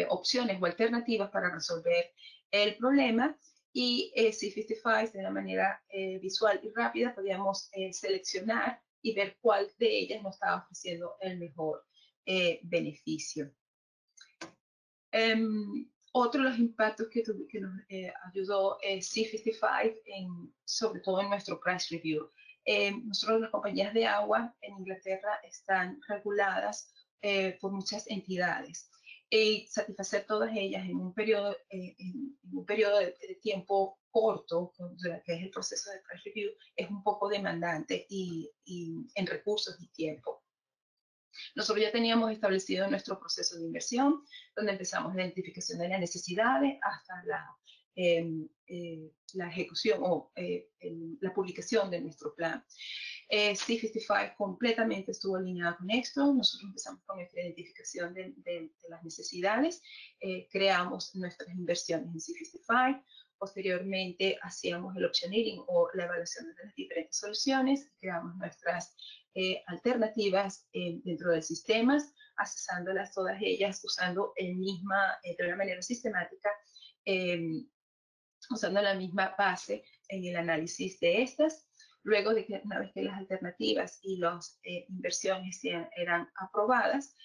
opciones o alternativas para resolver el problema, y C55 de una manera visual y rápida podíamos seleccionar y ver cuál de ellas nos estaba ofreciendo el mejor beneficio. Otro de los impactos que nos ayudó C55 sobre todo en nuestro price review. Nosotros, las compañías de agua en Inglaterra están reguladas por muchas entidades. Y satisfacer todas ellas en un periodo de tiempo corto, que es el proceso de price review, es un poco demandante y en recursos y tiempo. Nosotros ya teníamos establecido nuestro proceso de inversión, donde empezamos la identificación de las necesidades hasta la ejecución o la publicación de nuestro plan. C55 completamente estuvo alineado con esto. Nosotros empezamos con nuestra identificación de las necesidades, creamos nuestras inversiones en C55, posteriormente hacíamos el optioneering o la evaluación de las diferentes soluciones, creamos nuestras alternativas dentro del sistema, accesándolas todas ellas usando de una manera sistemática, usando la misma base en el análisis de estas. Luego de que una vez que las alternativas y las inversiones eran aprobadas,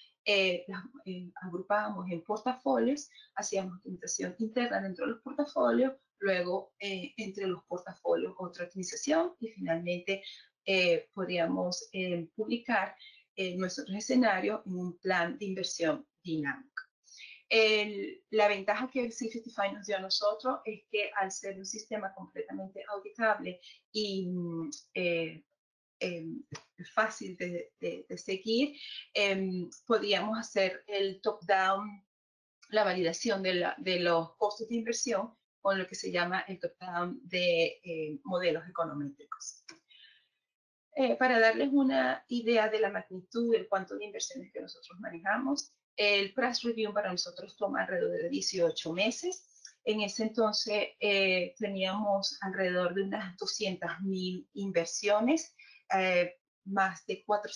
agrupábamos en portafolios, hacíamos optimización interna dentro de los portafolios, luego entre los portafolios otra optimización y finalmente podíamos publicar nuestros escenarios en un plan de inversión dinámico. La ventaja que C55 nos dio a nosotros es que al ser un sistema completamente auditable y fácil de seguir, podíamos hacer el top-down, la validación de los costos de inversión con lo que se llama el top-down de modelos econométricos. Para darles una idea de la magnitud del cuánto de inversiones que nosotros manejamos, el price review para nosotros toma alrededor de 18 meses. En ese entonces teníamos alrededor de unas 200.000 inversiones, más de 4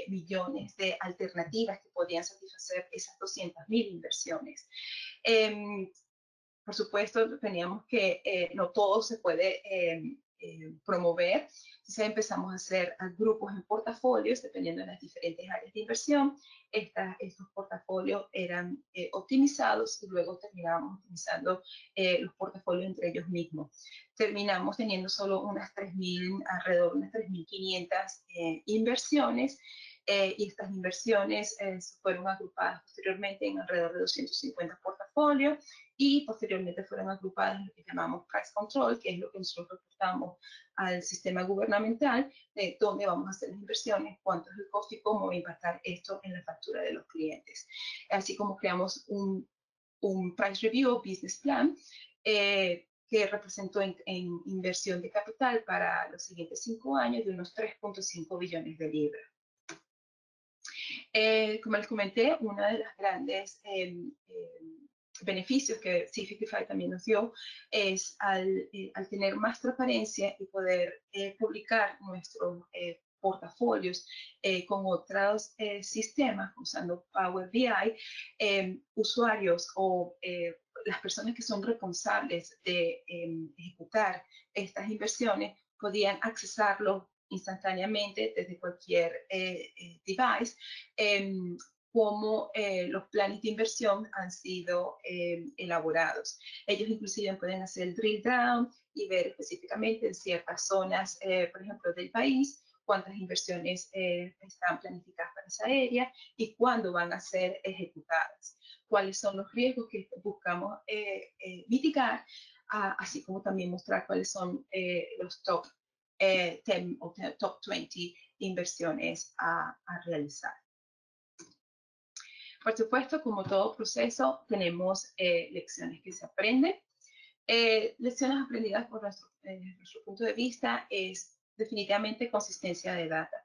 millones de alternativas que podían satisfacer esas 200.000 inversiones. Por supuesto, teníamos que no todo se puede promover. Entonces empezamos a hacer grupos en portafolios dependiendo de las diferentes áreas de inversión. Estos portafolios eran optimizados y luego terminábamos optimizando los portafolios entre ellos mismos. Terminamos teniendo solo alrededor de unas 3.500 inversiones. Y estas inversiones fueron agrupadas posteriormente en alrededor de 250 portafolios y posteriormente fueron agrupadas en lo que llamamos price control, que es lo que nosotros reportamos al sistema gubernamental, de dónde vamos a hacer las inversiones, cuánto es el costo y cómo va a impactar esto en la factura de los clientes. Así como creamos un price review o business plan, que representó en inversión de capital para los siguientes 5 años de unos 3.5 billones de libras. Como les comenté, uno de los grandes beneficios que C55 también nos dio es al tener más transparencia y poder publicar nuestros portafolios con otros sistemas usando Power BI, usuarios o las personas que son responsables de ejecutar estas inversiones podían accesarlo instantáneamente desde cualquier device, cómo los planes de inversión han sido elaborados. Ellos inclusive pueden hacer el drill down y ver específicamente en ciertas zonas, por ejemplo, del país, cuántas inversiones están planificadas para esa área y cuándo van a ser ejecutadas. Cuáles son los riesgos que buscamos mitigar, así como también mostrar cuáles son los top 10 o top 20 inversiones a realizar. Por supuesto, como todo proceso, tenemos lecciones que se aprenden. Lecciones aprendidas por nuestro punto de vista es definitivamente consistencia de data.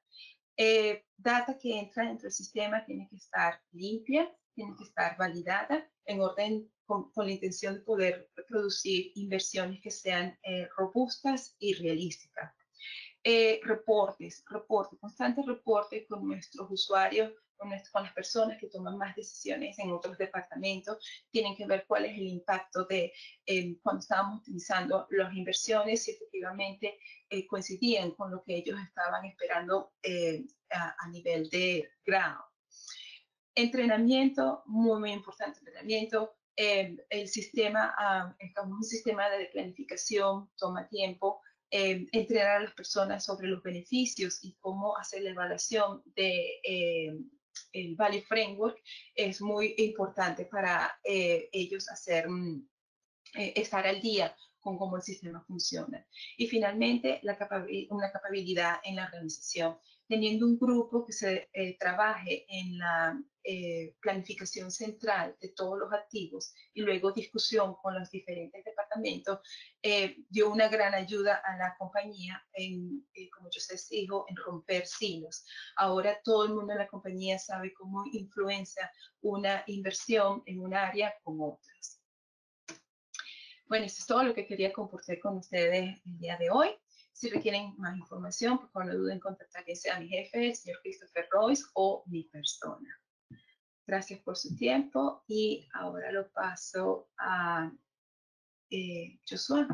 Data que entra dentro del sistema tiene que estar limpia, tiene que estar validada en orden con la intención de poder producir inversiones que sean robustas y realísticas. Constantes reportes con nuestros usuarios, con las personas que toman más decisiones en otros departamentos, tienen que ver cuál es el impacto de cuando estábamos utilizando las inversiones, si efectivamente coincidían con lo que ellos estaban esperando a nivel de grado. Entrenamiento, muy importante entrenamiento. El sistema, un sistema de planificación toma tiempo. Entrenar a las personas sobre los beneficios y cómo hacer la evaluación de el Value Framework es muy importante para ellos estar al día con cómo el sistema funciona. Y finalmente, una capacidad en la organización, teniendo un grupo que se trabaje en la planificación central de todos los activos y luego discusión con los diferentes departamentos, dio una gran ayuda a la compañía como yo les digo, en romper silos. Ahora todo el mundo en la compañía sabe cómo influencia una inversión en un área con otras. Bueno, eso es todo lo que quería compartir con ustedes el día de hoy. Si requieren más información, por favor no duden en contactar ya sea a mi jefe, el señor Christopher Royce, o mi persona. Gracias por su tiempo y ahora lo paso a Joshua.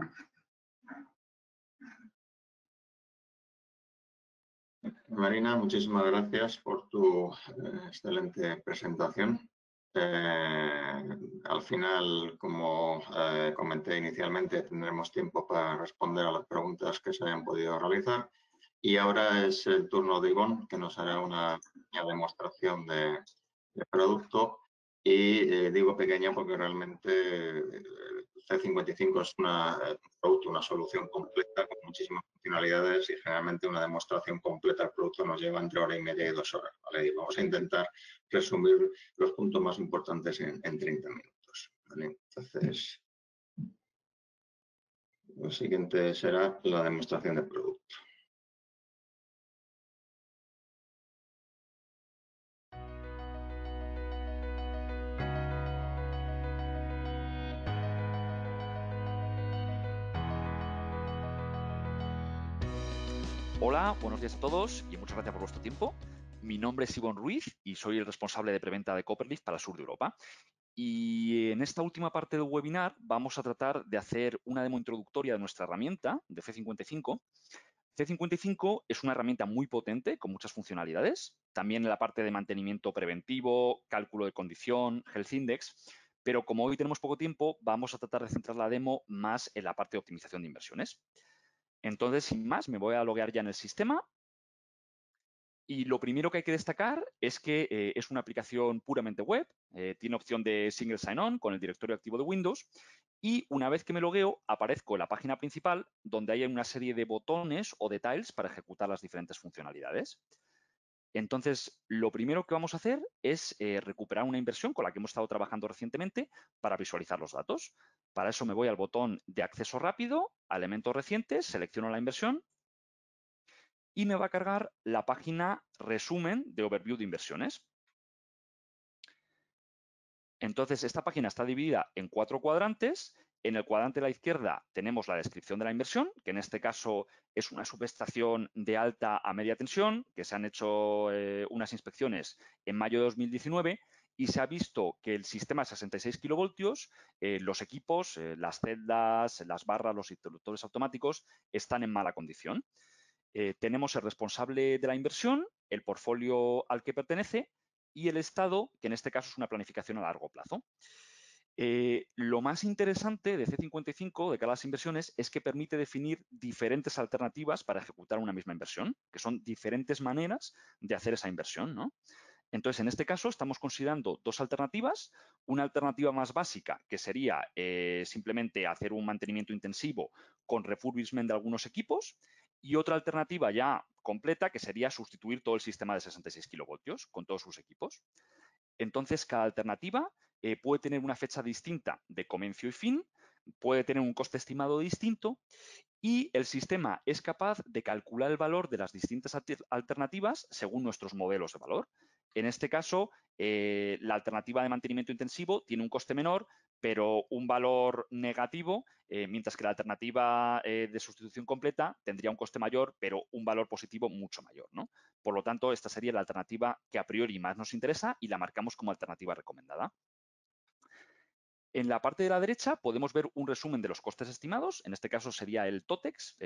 Marina, muchísimas gracias por tu excelente presentación. Al final, como comenté inicialmente, tendremos tiempo para responder a las preguntas que se hayan podido realizar. Y ahora es el turno de Ivonne, que nos hará una pequeña demostración de producto. Y digo pequeña porque realmente C55 es un producto, una solución completa con muchísimas funcionalidades y generalmente una demostración completa del producto nos lleva entre hora y media y 2 horas. ¿Vale? Y vamos a intentar resumir los puntos más importantes en 30 minutos. ¿Vale? Entonces, lo siguiente será la demostración del producto. Hola, buenos días a todos y muchas gracias por vuestro tiempo. Mi nombre es Ivonne Ruiz y soy el responsable de preventa de Copperleaf para el sur de Europa. Y en esta última parte del webinar vamos a tratar de hacer una demo introductoria de nuestra herramienta de C55. C55 es una herramienta muy potente con muchas funcionalidades, también en la parte de mantenimiento preventivo, cálculo de condición, Health Index, pero como hoy tenemos poco tiempo, vamos a tratar de centrar la demo más en la parte de optimización de inversiones. Entonces, sin más, me voy a loguear ya en el sistema. Y lo primero que hay que destacar es que es una aplicación puramente web, tiene opción de Single Sign-On con el directorio activo de Windows y una vez que me logueo aparezco en la página principal donde hay una serie de botones o de tiles para ejecutar las diferentes funcionalidades. Entonces, lo primero que vamos a hacer es recuperar una inversión con la que hemos estado trabajando recientemente para visualizar los datos. Para eso me voy al botón de acceso rápido, a elementos recientes, selecciono la inversión y me va a cargar la página resumen de overview de inversiones. Entonces, esta página está dividida en 4 cuadrantes. En el cuadrante de la izquierda tenemos la descripción de la inversión, que en este caso es una subestación de alta a media tensión, que se han hecho unas inspecciones en mayo de 2019 y se ha visto que el sistema de 66 kilovoltios, los equipos, las celdas, las barras, los interruptores automáticos están en mala condición. Tenemos el responsable de la inversión, el portfolio al que pertenece y el estado, que en este caso es una planificación a largo plazo. Lo más interesante de C55 de cara a las inversiones es que permite definir diferentes alternativas para ejecutar una misma inversión, que son diferentes maneras de hacer esa inversión, ¿no? Entonces, en este caso, estamos considerando 2 alternativas. Una alternativa más básica, que sería simplemente hacer un mantenimiento intensivo con refurbishment de algunos equipos. Y otra alternativa ya completa, que sería sustituir todo el sistema de 66 kilovoltios con todos sus equipos. Entonces, cada alternativa puede tener una fecha distinta de comienzo y fin, puede tener un coste estimado distinto y el sistema es capaz de calcular el valor de las distintas alternativas según nuestros modelos de valor. En este caso, la alternativa de mantenimiento intensivo tiene un coste menor, pero un valor negativo, mientras que la alternativa de sustitución completa tendría un coste mayor, pero un valor positivo mucho mayor, ¿no? Por lo tanto, esta sería la alternativa que a priori más nos interesa y la marcamos como alternativa recomendada. En la parte de la derecha podemos ver un resumen de los costes estimados, en este caso sería el TOTEX,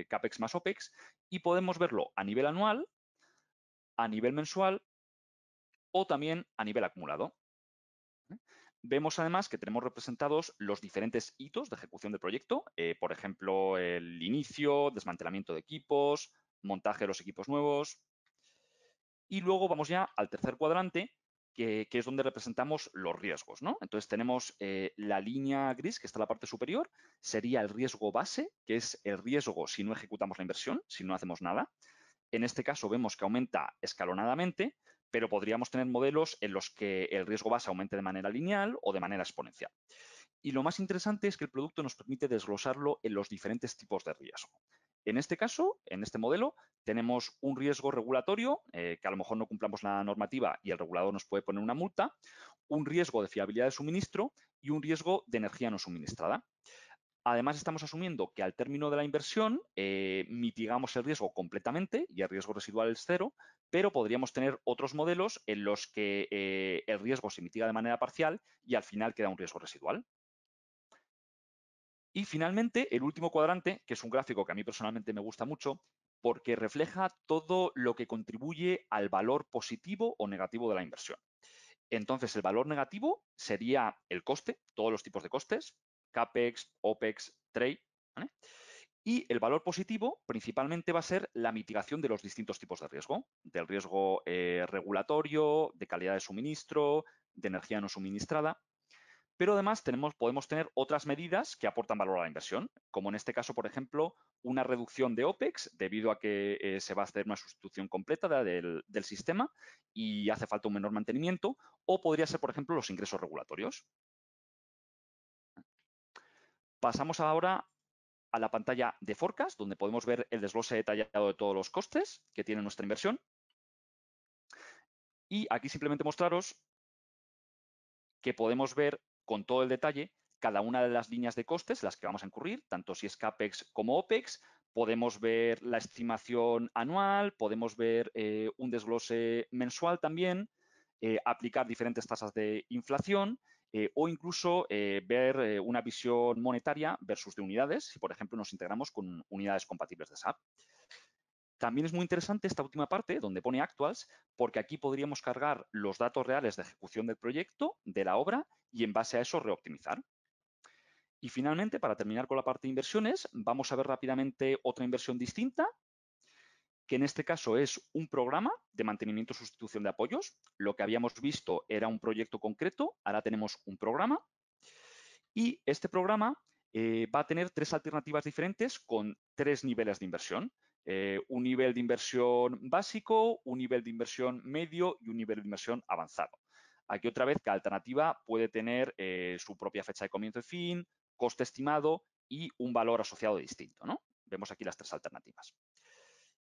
CAPEX más OPEX, y podemos verlo a nivel anual, a nivel mensual o también a nivel acumulado. Vemos además que tenemos representados los diferentes hitos de ejecución del proyecto, por ejemplo, el inicio, desmantelamiento de equipos, montaje de los equipos nuevos. Y luego vamos ya al tercer cuadrante, que es donde representamos los riesgos, ¿no? Entonces tenemos la línea gris, que está en la parte superior, sería el riesgo base, que es el riesgo si no ejecutamos la inversión, si no hacemos nada. En este caso vemos que aumenta escalonadamente, pero podríamos tener modelos en los que el riesgo base aumente de manera lineal o de manera exponencial. Y lo más interesante es que el producto nos permite desglosarlo en los diferentes tipos de riesgo. En este caso, en este modelo, tenemos un riesgo regulatorio, que a lo mejor no cumplamos la normativa y el regulador nos puede poner una multa, un riesgo de fiabilidad de suministro y un riesgo de energía no suministrada. Además, estamos asumiendo que al término de la inversión mitigamos el riesgo completamente y el riesgo residual es cero, pero podríamos tener otros modelos en los que el riesgo se mitiga de manera parcial y al final queda un riesgo residual. Y finalmente, el último cuadrante, que es un gráfico que a mí personalmente me gusta mucho, porque refleja todo lo que contribuye al valor positivo o negativo de la inversión. Entonces, el valor negativo sería el coste, todos los tipos de costes, CAPEX, OPEX, TRADE, ¿vale? Y el valor positivo principalmente va a ser la mitigación de los distintos tipos de riesgo, del riesgo regulatorio, de calidad de suministro, de energía no suministrada. Pero además podemos tener otras medidas que aportan valor a la inversión, como en este caso, por ejemplo, una reducción de OPEX debido a que se va a hacer una sustitución completa del sistema y hace falta un menor mantenimiento, o podría ser, por ejemplo, los ingresos regulatorios. Pasamos ahora a la pantalla de Forecast, donde podemos ver el desglose detallado de todos los costes que tiene nuestra inversión. Y aquí simplemente mostraros que podemos ver con todo el detalle cada una de las líneas de costes en las que vamos a incurrir, tanto si es CAPEX como OPEX. Podemos ver la estimación anual, podemos ver un desglose mensual también, aplicar diferentes tasas de inflación o incluso ver una visión monetaria versus de unidades, si por ejemplo nos integramos con unidades compatibles de SAP. También es muy interesante esta última parte, donde pone Actuals, porque aquí podríamos cargar los datos reales de ejecución del proyecto, de la obra, y en base a eso reoptimizar. Y finalmente, para terminar con la parte de inversiones, vamos a ver rápidamente otra inversión distinta, que en este caso es un programa de mantenimiento y sustitución de apoyos. Lo que habíamos visto era un proyecto concreto, ahora tenemos un programa. Y este programa va a tener tres alternativas diferentes con tres niveles de inversión. Un nivel de inversión básico, un nivel de inversión medio y un nivel de inversión avanzado. Aquí otra vez cada alternativa puede tener su propia fecha de comienzo y fin, coste estimado y un valor asociado distinto, ¿no? Vemos aquí las tres alternativas.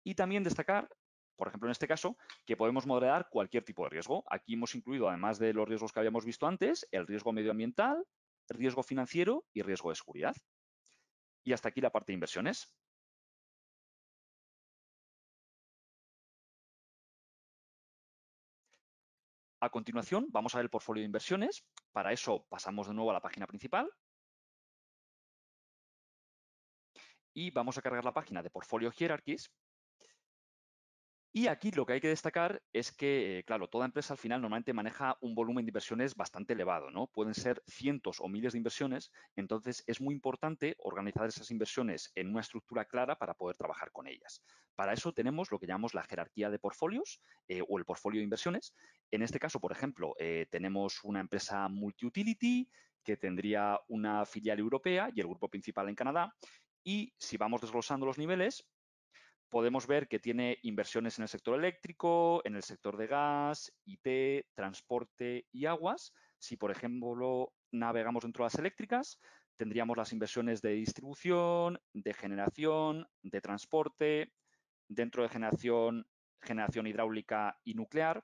Y también destacar, por ejemplo, en este caso, que podemos moderar cualquier tipo de riesgo. Aquí hemos incluido, además de los riesgos que habíamos visto antes, el riesgo medioambiental, riesgo financiero y riesgo de seguridad. Y hasta aquí la parte de inversiones. A continuación, vamos a ver el portfolio de inversiones. Para eso pasamos de nuevo a la página principal. Y vamos a cargar la página de Portfolio Hierarchies. Y aquí lo que hay que destacar es que, claro, toda empresa al final normalmente maneja un volumen de inversiones bastante elevado, ¿no? Pueden ser cientos o miles de inversiones, entonces es muy importante organizar esas inversiones en una estructura clara para poder trabajar con ellas. Para eso tenemos lo que llamamos la jerarquía de portfolios o el portfolio de inversiones. En este caso, por ejemplo, tenemos una empresa multi-utility que tendría una filial europea y el grupo principal en Canadá. Y si vamos desglosando los niveles, podemos ver que tiene inversiones en el sector eléctrico, en el sector de gas, IT, transporte y aguas. Si, por ejemplo, navegamos dentro de las eléctricas, tendríamos las inversiones de distribución, de generación, de transporte, dentro de generación hidráulica y nuclear.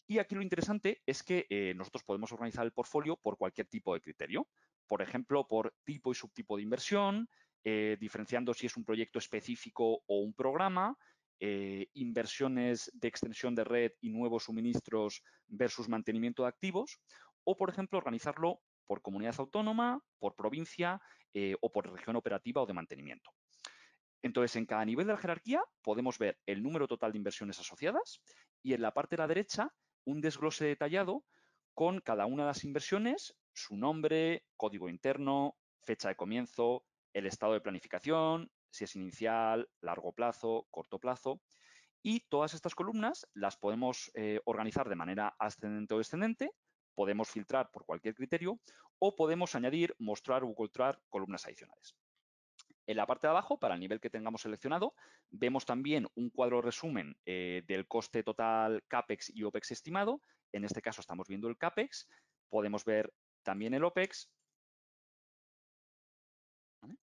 Y aquí lo interesante es que nosotros podemos organizar el portfolio por cualquier tipo de criterio. Por ejemplo, por tipo y subtipo de inversión, diferenciando si es un proyecto específico o un programa, inversiones de extensión de red y nuevos suministros versus mantenimiento de activos, o, por ejemplo, organizarlo por comunidad autónoma, por provincia o por región operativa o de mantenimiento. Entonces, en cada nivel de la jerarquía podemos ver el número total de inversiones asociadas y en la parte de la derecha un desglose detallado con cada una de las inversiones, su nombre, código interno, fecha de comienzo, el estado de planificación, si es inicial, largo plazo, corto plazo. Y todas estas columnas las podemos organizar de manera ascendente o descendente, podemos filtrar por cualquier criterio o podemos añadir, mostrar u ocultar columnas adicionales. En la parte de abajo, para el nivel que tengamos seleccionado, vemos también un cuadro resumen del coste total CAPEX y OPEX estimado. En este caso estamos viendo el CAPEX. Podemos ver también el OPEX. ¿Vale?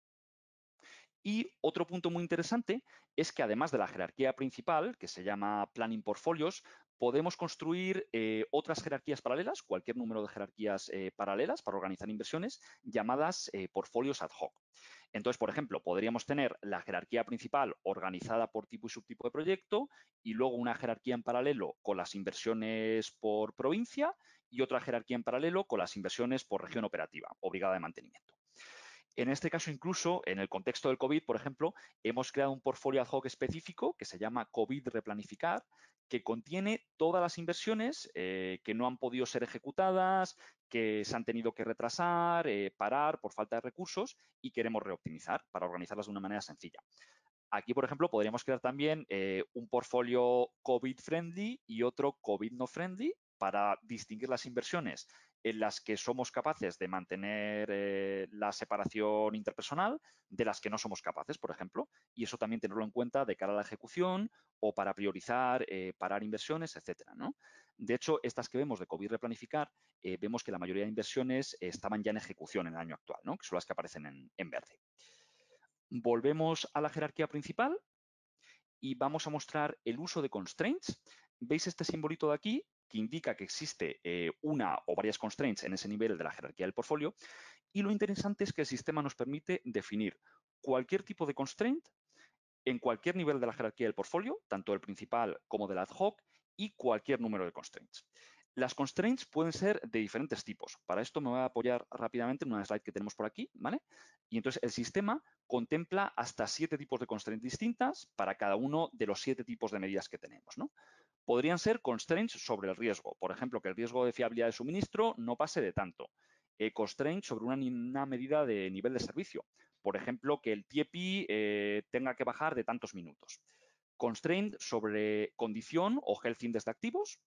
Y otro punto muy interesante es que además de la jerarquía principal, que se llama Planning Portfolios, podemos construir otras jerarquías paralelas, cualquier número de jerarquías paralelas para organizar inversiones, llamadas portfolios ad hoc. Entonces, por ejemplo, podríamos tener la jerarquía principal organizada por tipo y subtipo de proyecto y luego una jerarquía en paralelo con las inversiones por provincia y otra jerarquía en paralelo con las inversiones por región operativa o brigada de mantenimiento. En este caso, incluso en el contexto del COVID, por ejemplo, hemos creado un portfolio ad hoc específico que se llama COVID Replanificar, que contiene todas las inversiones que no han podido ser ejecutadas, que se han tenido que retrasar, parar por falta de recursos y queremos reoptimizar para organizarlas de una manera sencilla. Aquí, por ejemplo, podríamos crear también un portfolio COVID-friendly y otro COVID-no-friendly para distinguir las inversiones en las que somos capaces de mantener la separación interpersonal de las que no somos capaces, por ejemplo, y eso también tenerlo en cuenta de cara a la ejecución o para priorizar, parar inversiones, etcétera, ¿no? De hecho, estas que vemos de COVID replanificar, vemos que la mayoría de inversiones estaban ya en ejecución en el año actual, ¿no? Que son las que aparecen en verde. Volvemos a la jerarquía principal y vamos a mostrar el uso de constraints. ¿Veis este simbolito de aquí? Que indica que existe una o varias constraints en ese nivel de la jerarquía del portfolio. Y lo interesante es que el sistema nos permite definir cualquier tipo de constraint en cualquier nivel de la jerarquía del portfolio, tanto del principal como del ad hoc, y cualquier número de constraints. Las constraints pueden ser de diferentes tipos. Para esto me voy a apoyar rápidamente en una slide que tenemos por aquí, ¿vale? Y entonces el sistema contempla hasta 7 tipos de constraints distintas para cada uno de los 7 tipos de medidas que tenemos, ¿no? Podrían ser constraints sobre el riesgo. Por ejemplo, que el riesgo de fiabilidad de suministro no pase de tanto. Constraints sobre una medida de nivel de servicio. Por ejemplo, que el TIEPI tenga que bajar de tantos minutos. Constraint sobre condición o health index de activos.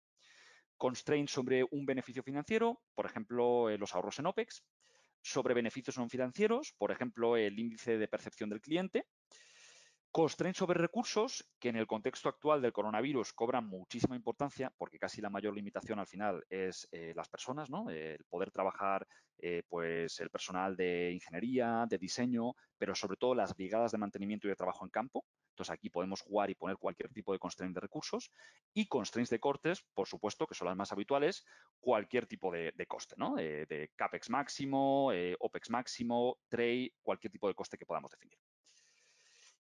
Constraint sobre un beneficio financiero, por ejemplo, los ahorros en OPEX. Sobre beneficios no financieros, por ejemplo, el índice de percepción del cliente. Constraint sobre recursos, que en el contexto actual del coronavirus cobran muchísima importancia, porque casi la mayor limitación al final es las personas, ¿no? El poder trabajar, pues el personal de ingeniería, de diseño, pero sobre todo las brigadas de mantenimiento y de trabajo en campo. Entonces aquí podemos jugar y poner cualquier tipo de constraint de recursos y constraints de costes, por supuesto, que son las más habituales, cualquier tipo de coste, ¿no? De CAPEX máximo, OPEX máximo, trade, cualquier tipo de coste que podamos definir.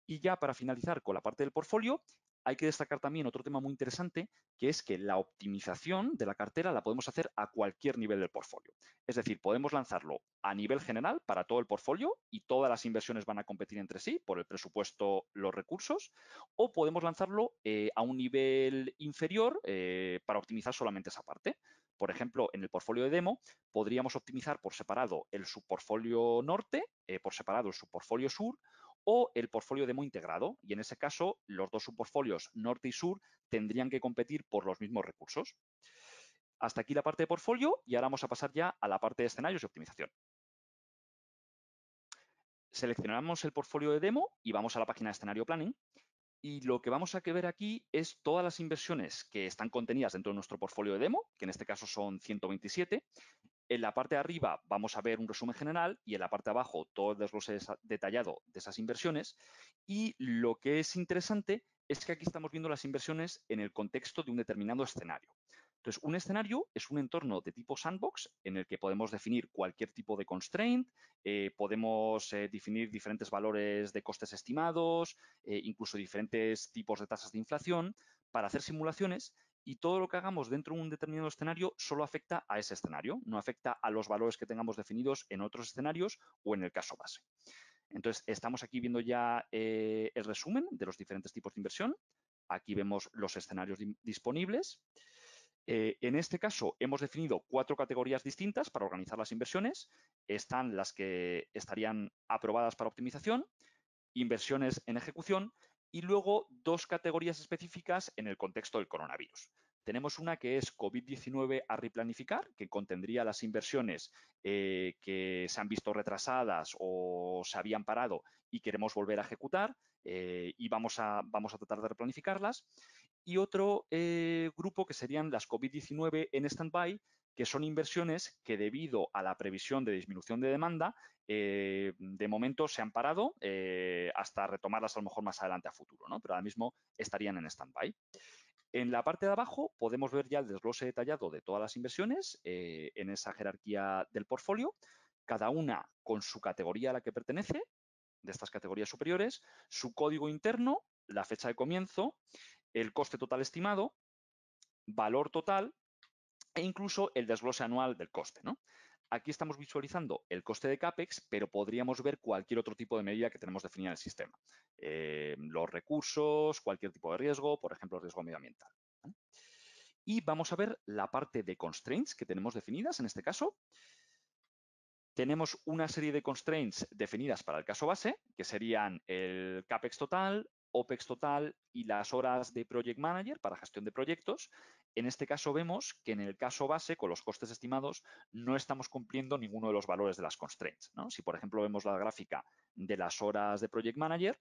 Y ya para finalizar con la parte del portfolio, hay que destacar también otro tema muy interesante, que es que la optimización de la cartera la podemos hacer a cualquier nivel del portfolio. Es decir, podemos lanzarlo a nivel general para todo el portfolio y todas las inversiones van a competir entre sí por el presupuesto, los recursos, o podemos lanzarlo a un nivel inferior para optimizar solamente esa parte. Por ejemplo, en el portfolio de demo podríamos optimizar por separado el subportfolio norte, por separado el subportfolio sur, o el portfolio demo integrado. Y en ese caso, los dos subportfolios norte y sur tendrían que competir por los mismos recursos. Hasta aquí la parte de portfolio y ahora vamos a pasar ya a la parte de escenarios y optimización. Seleccionamos el portfolio de demo y vamos a la página de escenario planning. Y lo que vamos a ver aquí es todas las inversiones que están contenidas dentro de nuestro portfolio de demo, que en este caso son 127. En la parte de arriba vamos a ver un resumen general y en la parte de abajo todo el desglose detallado de esas inversiones. Y lo que es interesante es que aquí estamos viendo las inversiones en el contexto de un determinado escenario. Entonces, un escenario es un entorno de tipo sandbox en el que podemos definir cualquier tipo de constraint, podemos definir diferentes valores de costes estimados, incluso diferentes tipos de tasas de inflación para hacer simulaciones y todo lo que hagamos dentro de un determinado escenario solo afecta a ese escenario, no afecta a los valores que tengamos definidos en otros escenarios o en el caso base. Entonces, estamos aquí viendo ya el resumen de los diferentes tipos de inversión. Aquí vemos los escenarios disponibles. En este caso, hemos definido 4 categorías distintas para organizar las inversiones. Están las que estarían aprobadas para optimización, inversiones en ejecución y luego 2 categorías específicas en el contexto del coronavirus. Tenemos una que es COVID-19 a replanificar, que contendría las inversiones que se han visto retrasadas o se habían parado y queremos volver a ejecutar y vamos a tratar de replanificarlas. Y otro grupo que serían las COVID-19 en stand-by, que son inversiones que debido a la previsión de disminución de demanda, de momento se han parado hasta retomarlas a lo mejor más adelante a futuro, ¿no? Pero ahora mismo estarían en stand-by. En la parte de abajo podemos ver ya el desglose detallado de todas las inversiones en esa jerarquía del portfolio, cada una con su categoría a la que pertenece, de estas categorías superiores, su código interno, la fecha de comienzo, el coste total estimado, valor total e incluso el desglose anual del coste, ¿no? Aquí estamos visualizando el coste de CAPEX, pero podríamos ver cualquier otro tipo de medida que tenemos definida en el sistema. Los recursos, cualquier tipo de riesgo, por ejemplo, riesgo medioambiental, ¿vale? Y vamos a ver la parte de constraints que tenemos definidas en este caso. Tenemos una serie de constraints definidas para el caso base, que serían el CAPEX total, OPEX total y las horas de Project Manager para gestión de proyectos. En este caso vemos que en el caso base, con los costes estimados, no estamos cumpliendo ninguno de los valores de las constraints, ¿no? Si, por ejemplo, vemos la gráfica de las horas de Project Manager,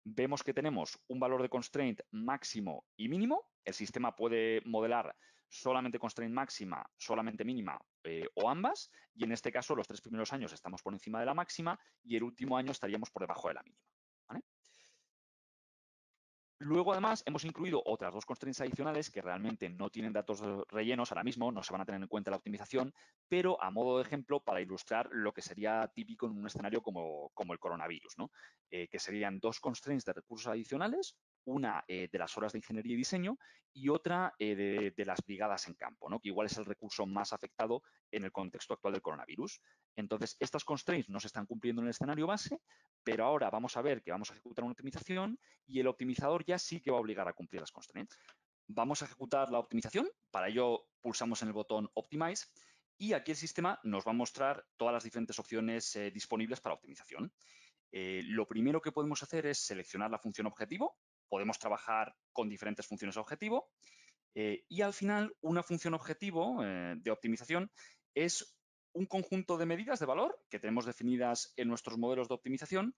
vemos que tenemos un valor de constraint máximo y mínimo. El sistema puede modelar solamente constraint máxima, solamente mínima o ambas. Y en este caso, los 3 primeros años estamos por encima de la máxima y el último año estaríamos por debajo de la mínima, ¿vale? Luego, además, hemos incluido otras 2 constraints adicionales que realmente no tienen datos rellenos ahora mismo, no se van a tener en cuenta en la optimización, pero a modo de ejemplo para ilustrar lo que sería típico en un escenario como el coronavirus, ¿no? Que serían 2 constraints de recursos adicionales, una de las horas de ingeniería y diseño y otra de las brigadas en campo, ¿no? Que igual es el recurso más afectado en el contexto actual del coronavirus. Entonces, estas constraints no se están cumpliendo en el escenario base, pero ahora vamos a ver que vamos a ejecutar una optimización y el optimizador ya sí que va a obligar a cumplir las constraints. Vamos a ejecutar la optimización, para ello pulsamos en el botón Optimize y aquí el sistema nos va a mostrar todas las diferentes opciones disponibles para optimización. Lo primero que podemos hacer es seleccionar la función objetivo, podemos trabajar con diferentes funciones objetivo y al final una función objetivo de optimización es un conjunto de medidas de valor que tenemos definidas en nuestros modelos de optimización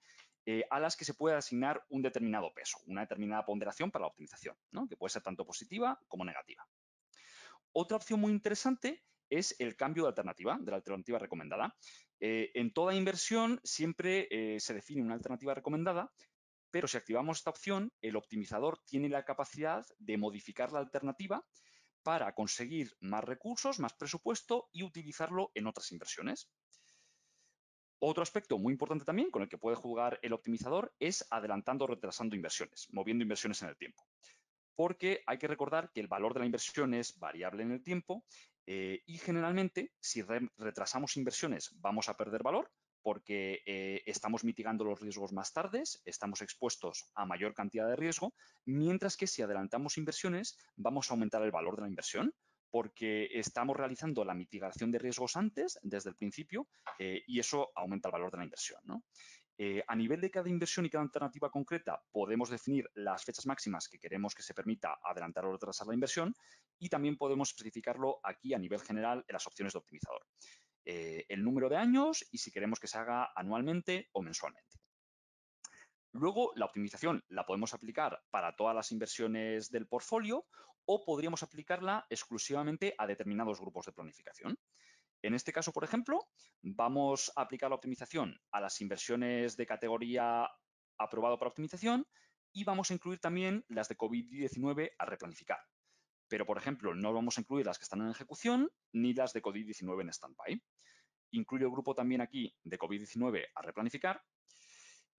a las que se puede asignar un determinado peso, una determinada ponderación para la optimización, ¿no? Que puede ser tanto positiva como negativa. Otra opción muy interesante es el cambio de la alternativa recomendada. En toda inversión siempre se define una alternativa recomendada, pero si activamos esta opción, el optimizador tiene la capacidad de modificar la alternativa para conseguir más recursos, más presupuesto y utilizarlo en otras inversiones. Otro aspecto muy importante también con el que puede jugar el optimizador es adelantando o retrasando inversiones, moviendo inversiones en el tiempo. Porque hay que recordar que el valor de la inversión es variable en el tiempo y generalmente si retrasamos inversiones vamos a perder valor porque estamos mitigando los riesgos más tarde, estamos expuestos a mayor cantidad de riesgo, mientras que si adelantamos inversiones vamos a aumentar el valor de la inversión porque estamos realizando la mitigación de riesgos antes, desde el principio, y eso aumenta el valor de la inversión, ¿no? A nivel de cada inversión y cada alternativa concreta, podemos definir las fechas máximas que queremos que se permita adelantar o retrasar la inversión y también podemos especificarlo aquí a nivel general en las opciones de optimizador. El número de años y si queremos que se haga anualmente o mensualmente. Luego, la optimización la podemos aplicar para todas las inversiones del portfolio o podríamos aplicarla exclusivamente a determinados grupos de planificación. En este caso, por ejemplo, vamos a aplicar la optimización a las inversiones de categoría aprobado para optimización y vamos a incluir también las de COVID-19 a replanificar. Pero, por ejemplo, no vamos a incluir las que están en ejecución ni las de COVID-19 en stand-by. Incluyo el grupo también aquí de COVID-19 a replanificar.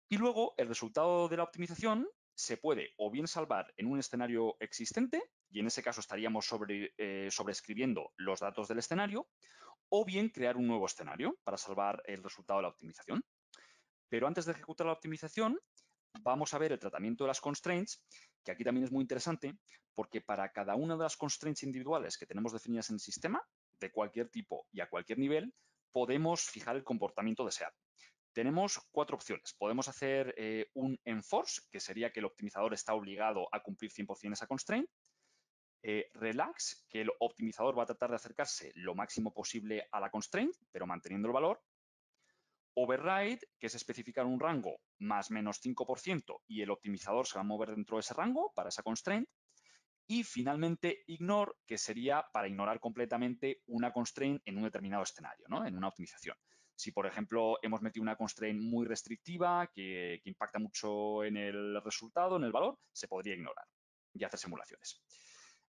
Y luego el resultado de la optimización se puede o bien salvar en un escenario existente, y en ese caso estaríamos sobreescribiendo los datos del escenario, o bien crear un nuevo escenario para salvar el resultado de la optimización. Pero antes de ejecutar la optimización, vamos a ver el tratamiento de las constraints, que aquí también es muy interesante, porque para cada una de las constraints individuales que tenemos definidas en el sistema, de cualquier tipo y a cualquier nivel, podemos fijar el comportamiento deseado. Tenemos 4 opciones. Podemos hacer un enforce, que sería que el optimizador está obligado a cumplir 100% esa constraint. Relax, que el optimizador va a tratar de acercarse lo máximo posible a la constraint, pero manteniendo el valor. Override, que es especificar un rango más menos 5% y el optimizador se va a mover dentro de ese rango para esa constraint. Y finalmente, ignore, que sería para ignorar completamente una constraint en un determinado escenario, ¿no? En una optimización. Si, por ejemplo, hemos metido una constraint muy restrictiva que impacta mucho en el resultado, en el valor, se podría ignorar y hacer simulaciones.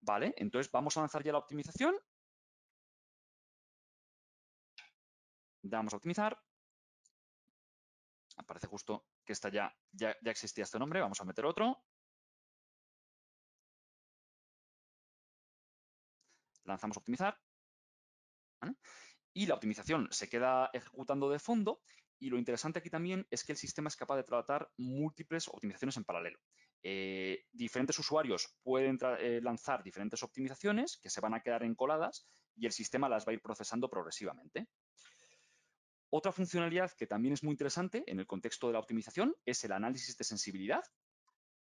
Vale, entonces vamos a lanzar ya la optimización. Damos a optimizar. Aparece justo que esta ya existía este nombre. Vamos a meter otro. lanzamos optimizar, ¿vale? Y la optimización se queda ejecutando de fondo y lo interesante aquí también es que el sistema es capaz de tratar múltiples optimizaciones en paralelo. Diferentes usuarios pueden lanzar diferentes optimizaciones que se van a quedar encoladas y el sistema las va a ir procesando progresivamente. Otra funcionalidad que también es muy interesante en el contexto de la optimización es el análisis de sensibilidad,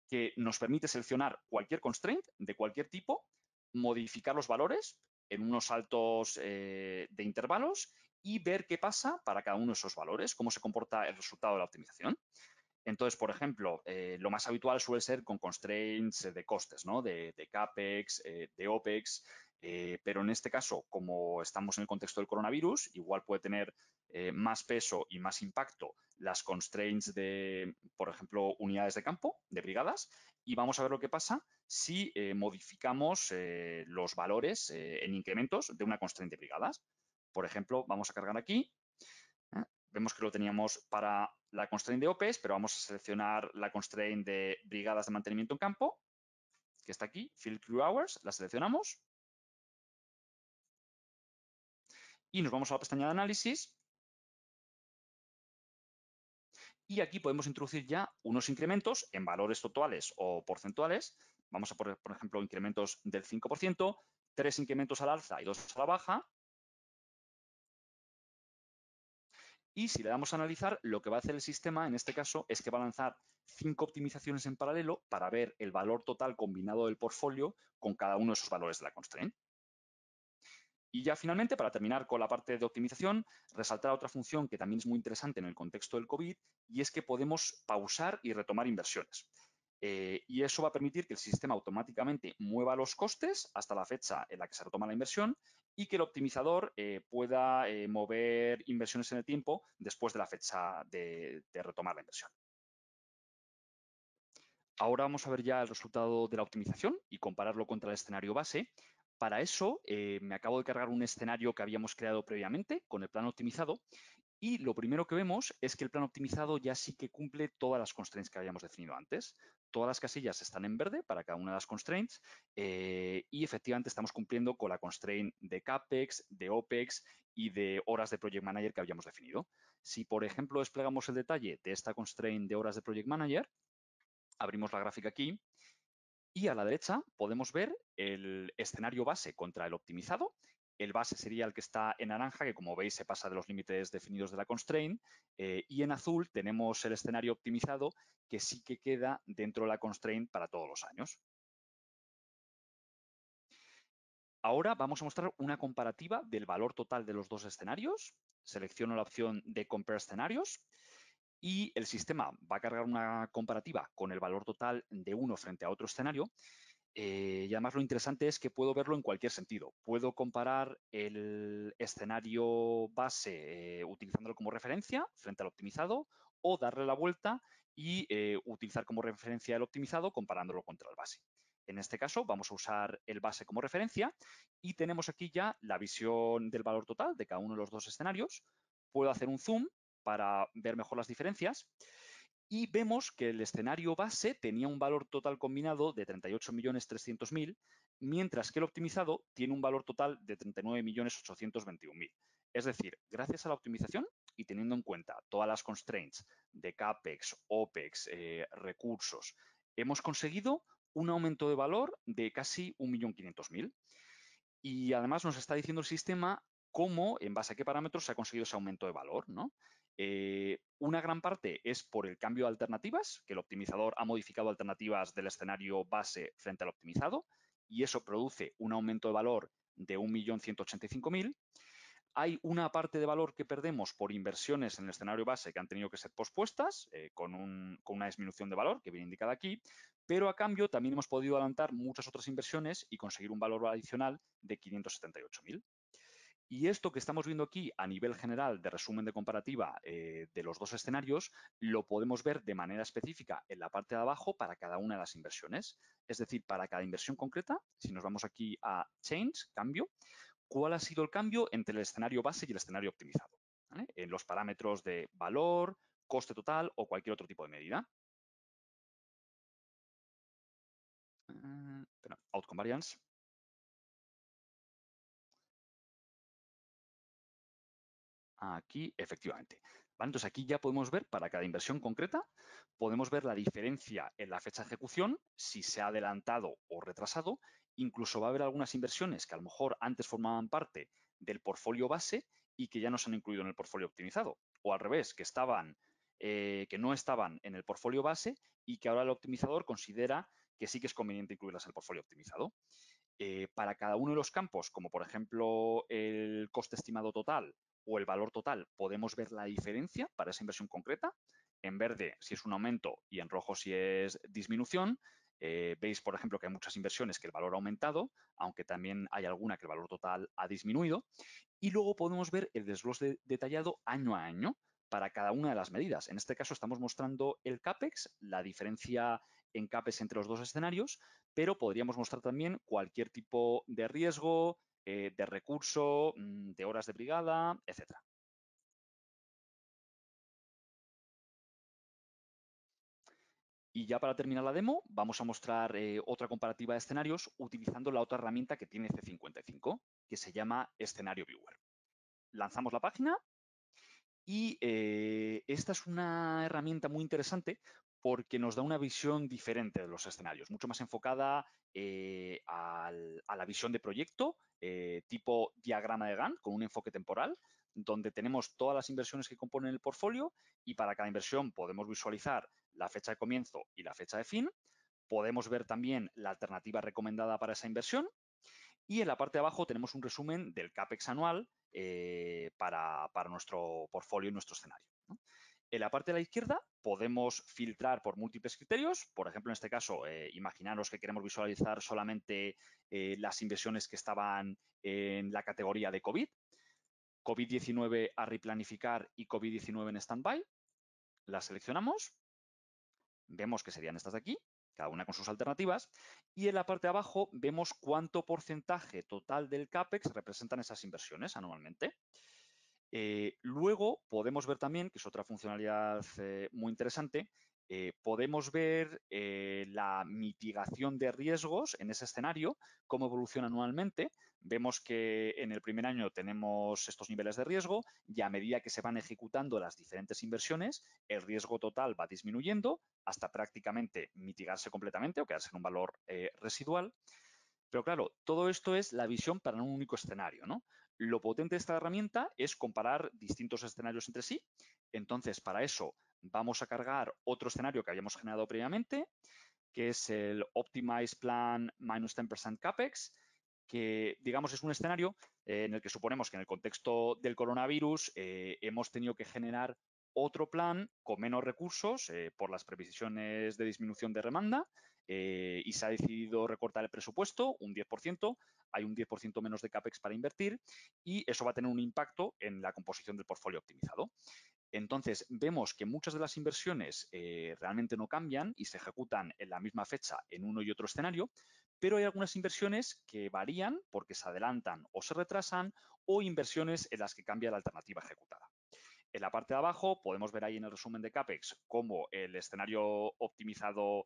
que nos permite seleccionar cualquier constraint de cualquier tipo, modificar los valores en unos saltos de intervalos y ver qué pasa para cada uno de esos valores, cómo se comporta el resultado de la optimización. Entonces, por ejemplo, lo más habitual suele ser con constraints de costes, ¿no? De CAPEX, de OPEX, pero en este caso, como estamos en el contexto del coronavirus, igual puede tener más peso y más impacto las constraints de, por ejemplo, unidades de campo, de brigadas, y vamos a ver lo que pasa si modificamos los valores en incrementos de una constraint de brigadas. Por ejemplo, vamos a cargar aquí. Vemos que lo teníamos para la constraint de OPEX, pero vamos a seleccionar la constraint de brigadas de mantenimiento en campo, que está aquí, Field Crew Hours, la seleccionamos. Y nos vamos a la pestaña de análisis. Y aquí podemos introducir ya unos incrementos en valores totales o porcentuales. Vamos a poner, por ejemplo, incrementos del 5%, 3 incrementos al alza y 2 a la baja. Y si le damos a analizar, lo que va a hacer el sistema en este caso es que va a lanzar 5 optimizaciones en paralelo para ver el valor total combinado del portfolio con cada uno de esos valores de la constraint. Y ya finalmente, para terminar con la parte de optimización, resaltar otra función que también es muy interesante en el contexto del COVID y es que podemos pausar y retomar inversiones. Y eso va a permitir que el sistema automáticamente mueva los costes hasta la fecha en la que se retoma la inversión y que el optimizador pueda mover inversiones en el tiempo después de la fecha de retomar la inversión. Ahora vamos a ver ya el resultado de la optimización y compararlo contra el escenario base. Para eso, me acabo de cargar un escenario que habíamos creado previamente con el plan optimizado y lo primero que vemos es que el plan optimizado ya sí que cumple todas las constraints que habíamos definido antes. Todas las casillas están en verde para cada una de las constraints y efectivamente estamos cumpliendo con la constraint de CAPEX, de OPEX y de horas de Project Manager que habíamos definido. Si, por ejemplo, desplegamos el detalle de esta constraint de horas de Project Manager, abrimos la gráfica aquí y a la derecha podemos ver el escenario base contra el optimizado. El base sería el que está en naranja, que como veis se pasa de los límites definidos de la constraint. Y en azul tenemos el escenario optimizado, que sí que queda dentro de la constraint para todos los años. Ahora vamos a mostrar una comparativa del valor total de los dos escenarios. Selecciono la opción de Compare escenarios y el sistema va a cargar una comparativa con el valor total de uno frente a otro escenario. Y además lo interesante es que puedo verlo en cualquier sentido. Puedo comparar el escenario base utilizándolo como referencia frente al optimizado o darle la vuelta y utilizar como referencia el optimizado comparándolo contra el base. En este caso vamos a usar el base como referencia y tenemos aquí ya la visión del valor total de cada uno de los dos escenarios. Puedo hacer un zoom para ver mejor las diferencias. Y vemos que el escenario base tenía un valor total combinado de 38.300.000, mientras que el optimizado tiene un valor total de 39.821.000. Es decir, gracias a la optimización y teniendo en cuenta todas las constraints de CAPEX, OPEX, recursos, hemos conseguido un aumento de valor de casi 1.500.000. Y además nos está diciendo el sistema cómo, en base a qué parámetros se ha conseguido ese aumento de valor, ¿no? Una gran parte es por el cambio de alternativas, que el optimizador ha modificado alternativas del escenario base frente al optimizado, y eso produce un aumento de valor de 1.185.000. Hay una parte de valor que perdemos por inversiones en el escenario base que han tenido que ser pospuestas, con una disminución de valor que viene indicada aquí, pero a cambio también hemos podido adelantar muchas otras inversiones y conseguir un valor adicional de 578.000. Y esto que estamos viendo aquí a nivel general de resumen de comparativa de los dos escenarios, lo podemos ver de manera específica en la parte de abajo para cada una de las inversiones. Es decir, para cada inversión concreta, si nos vamos aquí a Change, cambio, ¿cuál ha sido el cambio entre el escenario base y el escenario optimizado? ¿Vale? En los parámetros de valor, coste total o cualquier otro tipo de medida. Outcome variance. Aquí, efectivamente. ¿Vale? Entonces, aquí ya podemos ver, para cada inversión concreta, podemos ver la diferencia en la fecha de ejecución, si se ha adelantado o retrasado. Incluso va a haber algunas inversiones que a lo mejor antes formaban parte del portfolio base y que ya no se han incluido en el portfolio optimizado. O al revés, que no estaban en el portfolio base y que ahora el optimizador considera que sí que es conveniente incluirlas en el portfolio optimizado. Para cada uno de los campos, como por ejemplo el coste estimado total o el valor total, podemos ver la diferencia para esa inversión concreta. En verde si es un aumento y en rojo si es disminución. Veis, por ejemplo, que hay muchas inversiones que el valor ha aumentado, aunque también hay alguna que el valor total ha disminuido. Y luego podemos ver el desglose detallado año a año para cada una de las medidas. En este caso estamos mostrando el CAPEX, la diferencia en CAPEX entre los dos escenarios, pero podríamos mostrar también cualquier tipo de riesgo, de recurso, de horas de brigada, etcétera. Y ya para terminar la demo, vamos a mostrar otra comparativa de escenarios utilizando la otra herramienta que tiene C55, que se llama Escenario Viewer. Lanzamos la página y esta es una herramienta muy interesante porque nos da una visión diferente de los escenarios, mucho más enfocada a la visión de proyecto, tipo diagrama de Gantt, con un enfoque temporal, donde tenemos todas las inversiones que componen el portfolio y para cada inversión podemos visualizar la fecha de comienzo y la fecha de fin. Podemos ver también la alternativa recomendada para esa inversión. Y en la parte de abajo tenemos un resumen del CAPEX anual para nuestro portfolio y nuestro escenario, ¿no? En la parte de la izquierda podemos filtrar por múltiples criterios. Por ejemplo, en este caso, imaginaros que queremos visualizar solamente las inversiones que estaban en la categoría de COVID, COVID-19 a replanificar y COVID-19 en stand-by. Las seleccionamos, vemos que serían estas de aquí, cada una con sus alternativas, y en la parte de abajo vemos cuánto porcentaje total del CAPEX representan esas inversiones anualmente. Luego podemos ver también, que es otra funcionalidad muy interesante, podemos ver la mitigación de riesgos en ese escenario, cómo evoluciona anualmente. Vemos que en el primer año tenemos estos niveles de riesgo y a medida que se van ejecutando las diferentes inversiones, el riesgo total va disminuyendo hasta prácticamente mitigarse completamente o quedarse en un valor residual. Pero claro, todo esto es la visión para un único escenario, ¿no? Lo potente de esta herramienta es comparar distintos escenarios entre sí. Entonces, para eso vamos a cargar otro escenario que habíamos generado previamente, que es el Optimize Plan minus 10% CAPEX, que digamos es un escenario en el que suponemos que en el contexto del coronavirus hemos tenido que generar otro plan con menos recursos por las previsiones de disminución de demanda y se ha decidido recortar el presupuesto un 10%, hay un 10% menos de CAPEX para invertir y eso va a tener un impacto en la composición del portfolio optimizado. Entonces, vemos que muchas de las inversiones realmente no cambian y se ejecutan en la misma fecha en uno y otro escenario, pero hay algunas inversiones que varían porque se adelantan o se retrasan o inversiones en las que cambia la alternativa ejecutada. En la parte de abajo podemos ver ahí en el resumen de CAPEX cómo el escenario optimizado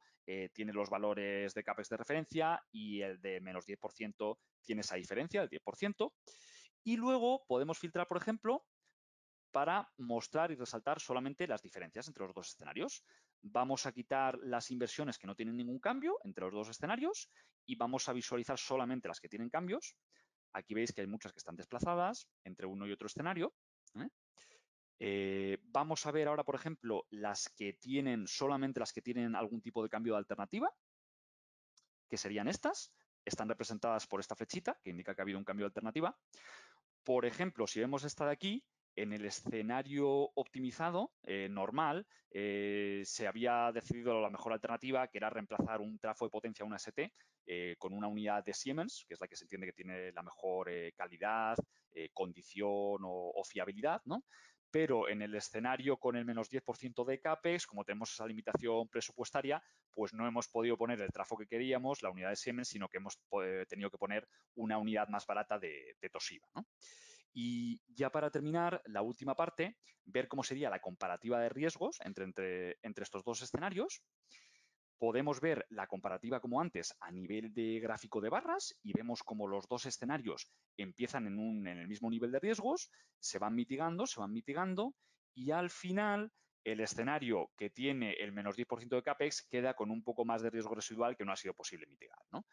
tiene los valores de CAPEX de referencia y el de menos 10% tiene esa diferencia, el 10%. Y luego podemos filtrar, por ejemplo, para mostrar y resaltar solamente las diferencias entre los dos escenarios. Vamos a quitar las inversiones que no tienen ningún cambio entre los dos escenarios y vamos a visualizar solamente las que tienen cambios. Aquí veis que hay muchas que están desplazadas entre uno y otro escenario. Vamos a ver ahora, por ejemplo, solamente las que tienen algún tipo de cambio de alternativa, que serían estas. Están representadas por esta flechita, que indica que ha habido un cambio de alternativa. Por ejemplo, si vemos esta de aquí, en el escenario optimizado normal, se había decidido la mejor alternativa, que era reemplazar un trafo de potencia, una ST, con una unidad de Siemens, que es la que se entiende que tiene la mejor calidad, condición o fiabilidad, ¿no? Pero en el escenario con el menos 10% de CAPEX, como tenemos esa limitación presupuestaria, pues no hemos podido poner el trafo que queríamos, la unidad de Siemens, sino que hemos tenido que poner una unidad más barata de Toshiba, ¿no? Y ya para terminar, la última parte, ver cómo sería la comparativa de riesgos entre estos dos escenarios. podemos ver la comparativa como antes a nivel de gráfico de barras y vemos como los dos escenarios empiezan en el mismo nivel de riesgos, se van mitigando y al final el escenario que tiene el menos 10% de CAPEX queda con un poco más de riesgo residual que no ha sido posible mitigar, ¿no?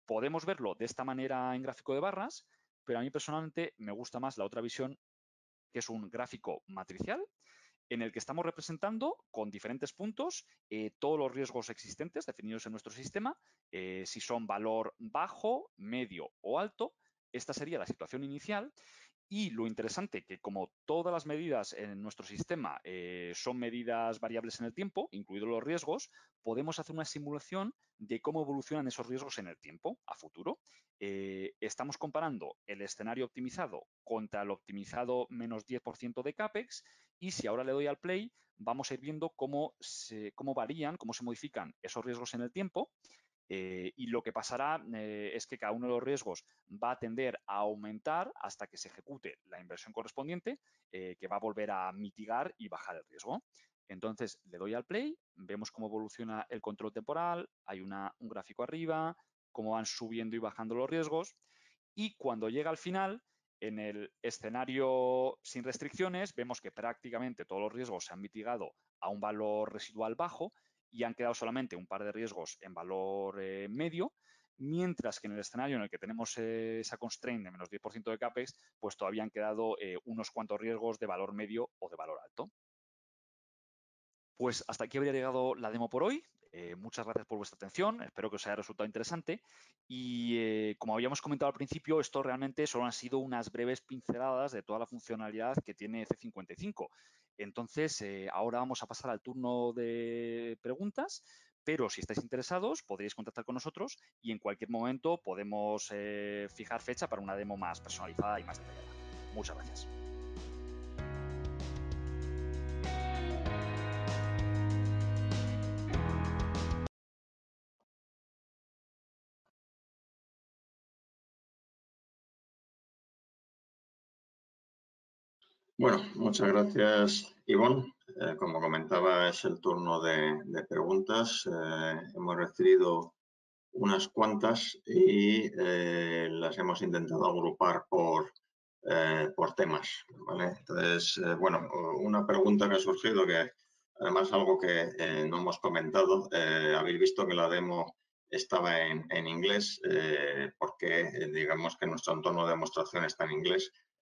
Podemos verlo de esta manera en gráfico de barras, pero a mí personalmente me gusta más la otra visión, que es un gráfico matricial, en el que estamos representando con diferentes puntos todos los riesgos existentes definidos en nuestro sistema, si son valor bajo, medio o alto. Esta sería la situación inicial. Y lo interesante que como todas las medidas en nuestro sistema son medidas variables en el tiempo, incluidos los riesgos, podemos hacer una simulación de cómo evolucionan esos riesgos en el tiempo, a futuro. Estamos comparando el escenario optimizado contra el optimizado menos 10% de CAPEX y si ahora le doy al play, vamos a ir viendo cómo varían, cómo se modifican esos riesgos en el tiempo. Y lo que pasará es que cada uno de los riesgos va a tender a aumentar hasta que se ejecute la inversión correspondiente, que va a volver a mitigar y bajar el riesgo. Entonces, le doy al play, vemos cómo evoluciona el control temporal, hay un gráfico arriba, cómo van subiendo y bajando los riesgos, y cuando llega al final, en el escenario sin restricciones, vemos que prácticamente todos los riesgos se han mitigado a un valor residual bajo, y han quedado solamente un par de riesgos en valor medio, mientras que en el escenario en el que tenemos esa constraint de menos 10% de CAPEX, pues todavía han quedado unos cuantos riesgos de valor medio o de valor alto. Pues hasta aquí habría llegado la demo por hoy. Muchas gracias por vuestra atención. Espero que os haya resultado interesante. Y como habíamos comentado al principio, esto realmente solo han sido unas breves pinceladas de toda la funcionalidad que tiene C55. Entonces, ahora vamos a pasar al turno de preguntas, pero si estáis interesados podréis contactar con nosotros y en cualquier momento podemos fijar fecha para una demo más personalizada y más detallada. Muchas gracias. Bueno, muchas gracias, Ivonne. Como comentaba, es el turno de preguntas. Hemos recibido unas cuantas y las hemos intentado agrupar por temas, ¿vale? Entonces, bueno, una pregunta que ha surgido, que además algo que no hemos comentado, habéis visto que la demo estaba en inglés, porque digamos que nuestro entorno de demostración está en inglés,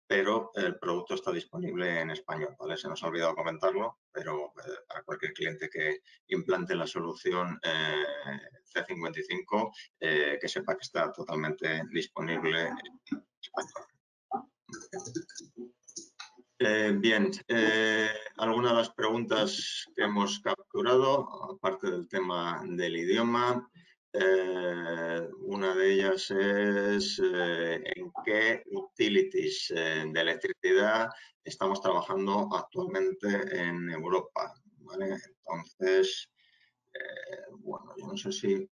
pero el producto está disponible en español, ¿vale? Se nos ha olvidado comentarlo, pero para cualquier cliente que implante la solución C55, que sepa que está totalmente disponible en español. Bien, algunas de las preguntas que hemos capturado, aparte del tema del idioma, una de ellas es en qué utilities de electricidad estamos trabajando actualmente en Europa, ¿vale? Entonces, bueno, yo no sé si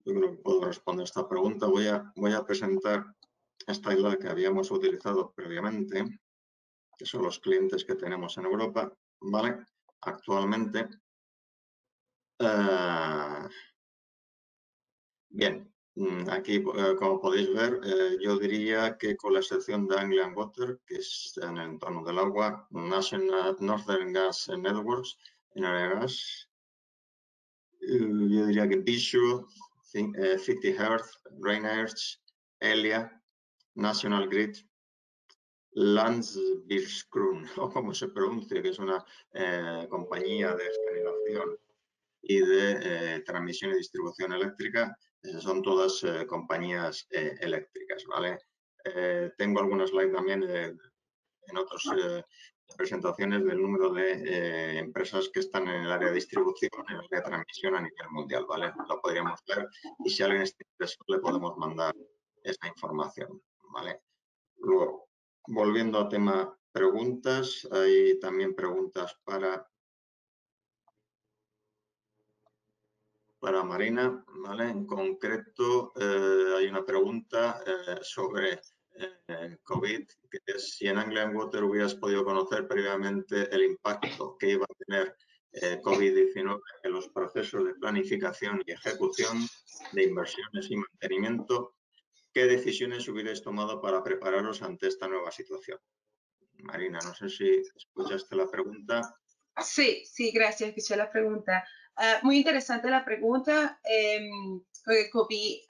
yo creo que puedo responder esta pregunta. Voy a presentar esta isla que habíamos utilizado previamente, que son los clientes que tenemos en Europa, ¿vale? Actualmente. Bien, aquí, como podéis ver, yo diría que con la excepción de Anglian Water, que es en el entorno del agua, Northern Gas Networks, en área de gas, yo diría que Bishu, 50 Hertz, Reinhardt, Elia, National Grid, Landsbyrskron, o como se pronuncia, que es una compañía de generación y de transmisión y distribución eléctrica, son todas compañías eléctricas, ¿vale? Tengo algunas slides también en otras presentaciones del número de empresas que están en el área de distribución, en el área de transmisión a nivel mundial, ¿vale? Lo podríamos ver y si alguien está interesado le podemos mandar esa información, ¿vale? Luego, volviendo a tema preguntas, hay también preguntas para Marina, ¿vale? En concreto, hay una pregunta sobre COVID, que es si en Anglian Water hubieras podido conocer previamente el impacto que iba a tener COVID-19 en los procesos de planificación y ejecución de inversiones y mantenimiento. ¿Qué decisiones hubierais tomado para prepararos ante esta nueva situación? Marina, no sé si escuchaste la pregunta. Sí, sí, gracias, escuché la pregunta. Muy interesante la pregunta, porque COVID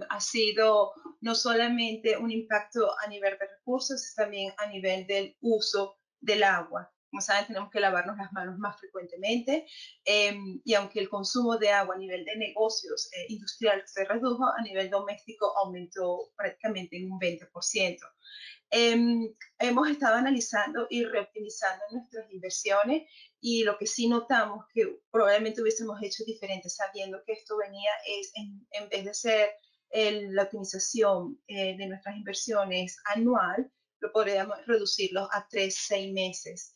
ha sido no solamente un impacto a nivel de recursos, también a nivel del uso del agua. Como saben, tenemos que lavarnos las manos más frecuentemente y aunque el consumo de agua a nivel de negocios industriales se redujo, a nivel doméstico aumentó prácticamente en un 20%. Hemos estado analizando y reoptimizando nuestras inversiones y lo que sí notamos que probablemente hubiésemos hecho diferente sabiendo que esto venía es en vez de ser la optimización de nuestras inversiones anual, lo podríamos reducirlo a 3-6 meses.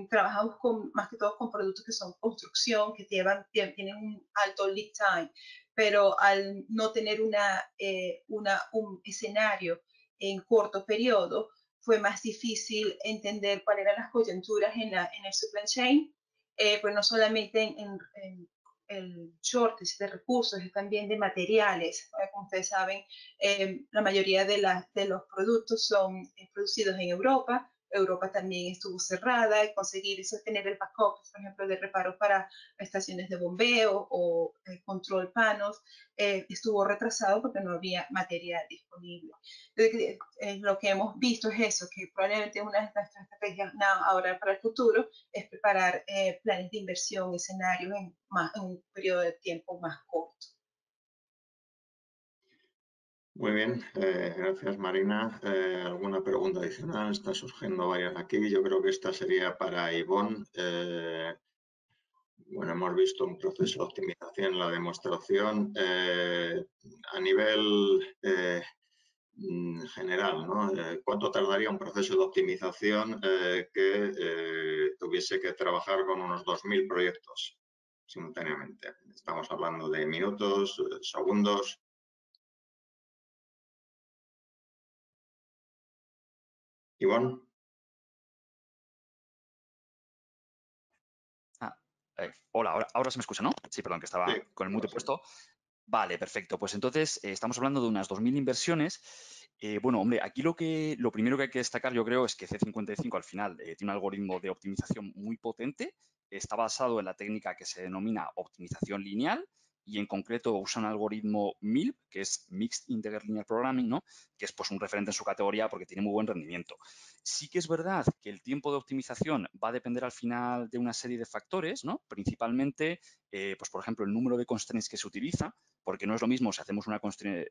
Trabajamos más que todo con productos que son construcción, que tienen un alto lead time, pero al no tener un escenario en corto periodo, fue más difícil entender cuáles eran las coyunturas en el supply chain, pues no solamente en el shortage de recursos, también de materiales. Como ustedes saben, la mayoría de los productos son producidos en Europa. Europa también estuvo cerrada y conseguir eso, tener el backup, por ejemplo, de reparos para estaciones de bombeo o control panos, estuvo retrasado porque no había material disponible. Entonces, lo que hemos visto es eso, que probablemente una de nuestras estrategias ahora para el futuro es preparar planes de inversión, escenarios en un periodo de tiempo más corto. Muy bien, gracias Marina. ¿Alguna pregunta adicional? Está surgiendo varias aquí. Yo creo que esta sería para Ivonne. Bueno, hemos visto un proceso de optimización en la demostración. A nivel general, ¿no? ¿Cuánto tardaría un proceso de optimización que tuviese que trabajar con unos 2.000 proyectos simultáneamente? Estamos hablando de minutos, segundos. Ivonne. Hola, ahora se me escucha, ¿no? Sí, perdón, que estaba Sí, con el mute puesto. Vale, perfecto. Pues entonces estamos hablando de unas 2.000 inversiones. Bueno, hombre, aquí lo primero que hay que destacar, yo creo, es que C55 al final tiene un algoritmo de optimización muy potente. Está basado en la técnica que se denomina optimización lineal y en concreto usa un algoritmo MILP, que es Mixed Integer Linear Programming, ¿no? Que es pues un referente en su categoría porque tiene muy buen rendimiento. Sí que es verdad que el tiempo de optimización va a depender al final de una serie de factores, ¿no? Principalmente, pues por ejemplo, el número de constraints que se utiliza, porque no es lo mismo si hacemos una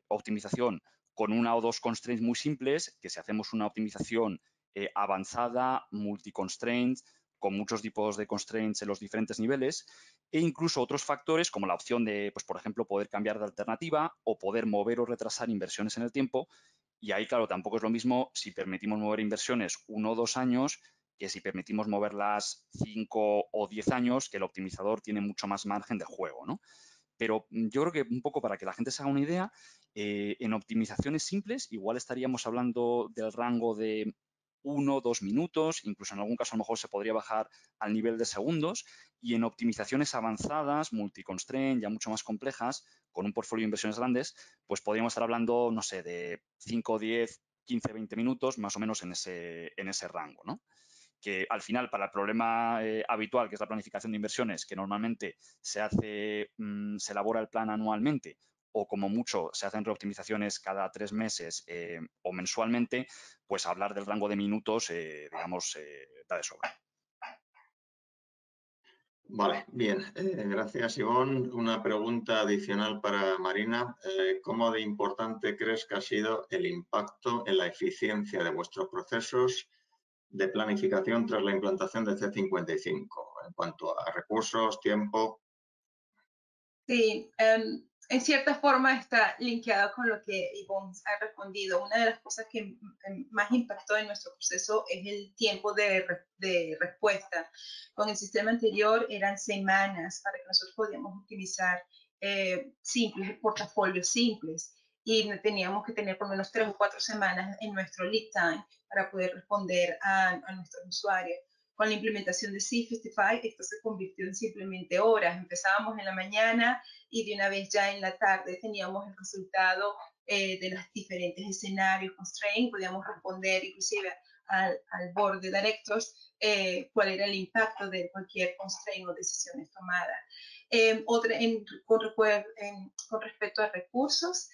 optimización con una o dos constraints muy simples que si hacemos una optimización avanzada, multi-constraints, con muchos tipos de constraints en los diferentes niveles, e incluso otros factores como la opción de, pues, por ejemplo, poder cambiar de alternativa o poder mover o retrasar inversiones en el tiempo. Y ahí, claro, tampoco es lo mismo si permitimos mover inversiones 1 o 2 años que si permitimos moverlas 5 o 10 años, que el optimizador tiene mucho más margen de juego, ¿no? Pero yo creo que un poco para que la gente se haga una idea, en optimizaciones simples igual estaríamos hablando del rango de 1 o 2 minutos, incluso en algún caso a lo mejor se podría bajar al nivel de segundos, y en optimizaciones avanzadas, multi-constraint, ya mucho más complejas, con un portfolio de inversiones grandes, pues podríamos estar hablando, no sé, de 5, 10, 15, 20 minutos, más o menos en ese rango, ¿no? Que al final, para el problema habitual, que es la planificación de inversiones, que normalmente se elabora el plan anualmente o como mucho se hacen reoptimizaciones cada 3 meses o mensualmente, pues hablar del rango de minutos, digamos, da de sobra. Vale, bien. Gracias, Ivonne. Una pregunta adicional para Marina. ¿Cómo de importante crees que ha sido el impacto en la eficiencia de vuestros procesos de planificación tras la implantación de C55 en cuanto a recursos, tiempo? Sí, en cierta forma está linkeado con lo que Ivonne ha respondido. Una de las cosas que más impactó en nuestro proceso es el tiempo de respuesta. Con el sistema anterior eran semanas para que nosotros podíamos utilizar portafolios simples y teníamos que tener por lo menos 3 o 4 semanas en nuestro lead time para poder responder a nuestros usuarios. con la implementación de C55, esto se convirtió en simplemente horas. Empezábamos en la mañana y de una vez ya en la tarde teníamos el resultado de los diferentes escenarios, constraints, podíamos responder inclusive al board de directors cuál era el impacto de cualquier constraint o decisiones tomadas. Con respecto a recursos,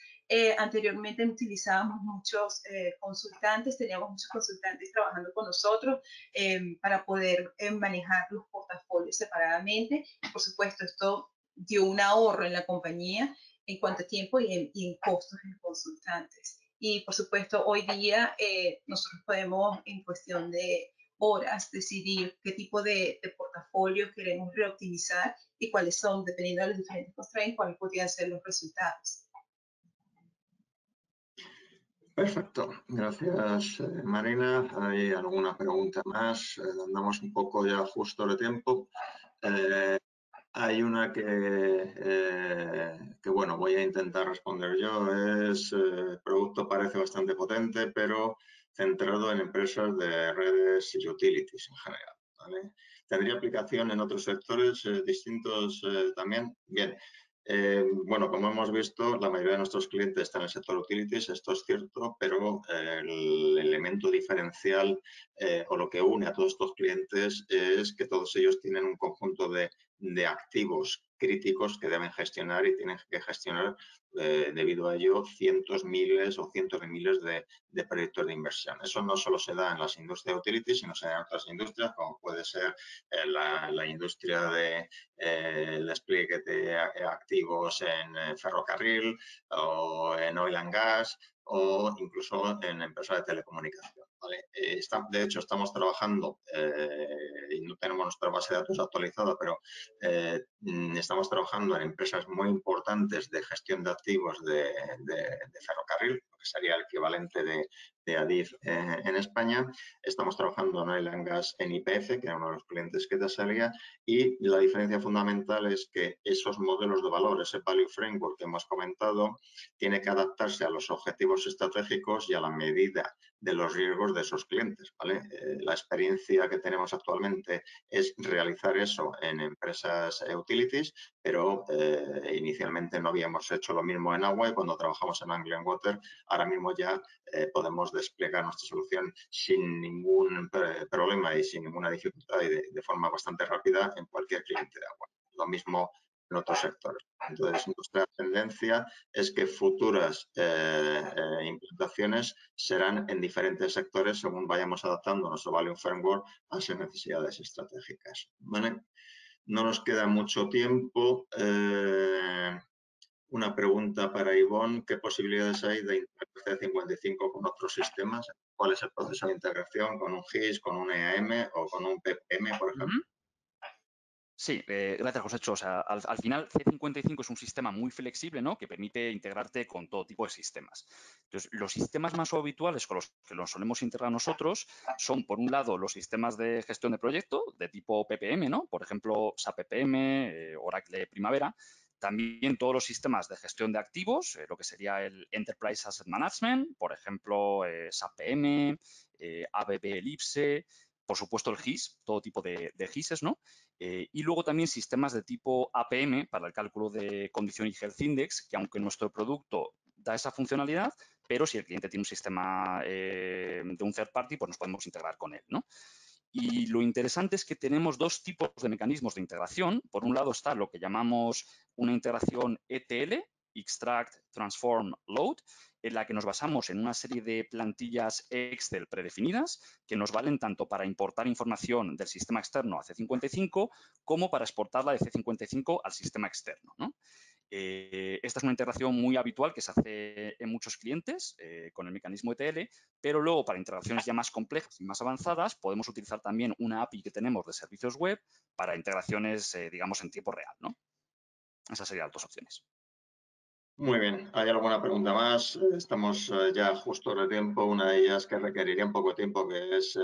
anteriormente utilizábamos muchos consultantes, teníamos muchos consultantes trabajando con nosotros para poder manejar los portafolios separadamente. Por supuesto, esto dio un ahorro en la compañía en cuanto a tiempo y en costos en consultantes. Y por supuesto, hoy día nosotros podemos, en cuestión de horas, decidir qué tipo de portafolio queremos reoptimizar y cuáles son, dependiendo de los diferentes constraints, cuáles podrían ser los resultados. Perfecto, gracias Marina. ¿Hay alguna pregunta más? Andamos un poco ya justo de tiempo. Hay una que bueno, voy a intentar responder yo. El producto parece bastante potente, pero centrado en empresas de redes y utilities en general, ¿vale? ¿Tendría aplicación en otros sectores distintos también? Bien. Bueno, como hemos visto, la mayoría de nuestros clientes están en el sector utilities, esto es cierto, pero el elemento diferencial o lo que une a todos estos clientes es que todos ellos tienen un conjunto de activos críticos que deben gestionar y tienen que gestionar debido a ello cientos de miles de proyectos de inversión. Eso no solo se da en las industrias de utilities, sino se da en otras industrias, como puede ser la industria de el despliegue de activos en ferrocarril o en oil and gas o incluso en empresas de telecomunicación, ¿vale? De hecho, estamos trabajando y no tenemos nuestra base de datos actualizada, pero estamos trabajando en empresas muy importantes de gestión de activos de ferrocarril, lo que sería el equivalente de ADIF en España. Estamos trabajando en oil and gas en YPF, que era uno de los clientes que te salía, y la diferencia fundamental es que esos modelos de valor, ese Value Framework que hemos comentado, tiene que adaptarse a los objetivos estratégicos y a la medida de los riesgos de esos clientes, ¿vale? La experiencia que tenemos actualmente es realizar eso en empresas utilities, pero inicialmente no habíamos hecho lo mismo en agua y cuando trabajamos en Anglian Water, ahora mismo ya podemos desplegar nuestra solución sin ningún problema y sin ninguna dificultad y de forma bastante rápida en cualquier cliente de agua. Lo mismo en otros sectores. Entonces, nuestra tendencia es que futuras implantaciones serán en diferentes sectores según vayamos adaptando nuestro Value Framework a esas necesidades estratégicas, ¿vale? No nos queda mucho tiempo. Una pregunta para Ivonne. ¿Qué posibilidades hay de integrar C55 con otros sistemas? ¿Cuál es el proceso de integración con un GIS, con un EAM o con un PPM, por ejemplo? Sí, gracias, Josécho. O sea, al final C55 es un sistema muy flexible, ¿no? Que permite integrarte con todo tipo de sistemas. Entonces, los sistemas más habituales con los que los solemos integrar nosotros son, por un lado, los sistemas de gestión de proyecto de tipo PPM, ¿no? Por ejemplo, SAP PPM, Oracle Primavera. También todos los sistemas de gestión de activos, lo que sería el Enterprise Asset Management, por ejemplo, SAP PM, ABB Ellipse, por supuesto el GIS, todo tipo de GISes, ¿no? Y luego también sistemas de tipo APM para el cálculo de condición y health index, que aunque nuestro producto da esa funcionalidad, pero si el cliente tiene un sistema de un third party, pues nos podemos integrar con él, ¿no? Y lo interesante es que tenemos dos tipos de mecanismos de integración. Por un lado está lo que llamamos una integración ETL, Extract, Transform, Load, en la que nos basamos en una serie de plantillas Excel predefinidas que nos valen tanto para importar información del sistema externo a C55 como para exportarla de C55 al sistema externo, ¿no? Esta es una integración muy habitual que se hace en muchos clientes con el mecanismo ETL, pero luego para integraciones ya más complejas y más avanzadas podemos utilizar también una API que tenemos de servicios web para integraciones, digamos, en tiempo real, ¿no? Esas serían las dos opciones. Muy bien. ¿Hay alguna pregunta más? Estamos ya justo de tiempo. Una de ellas que requeriría un poco de tiempo, que es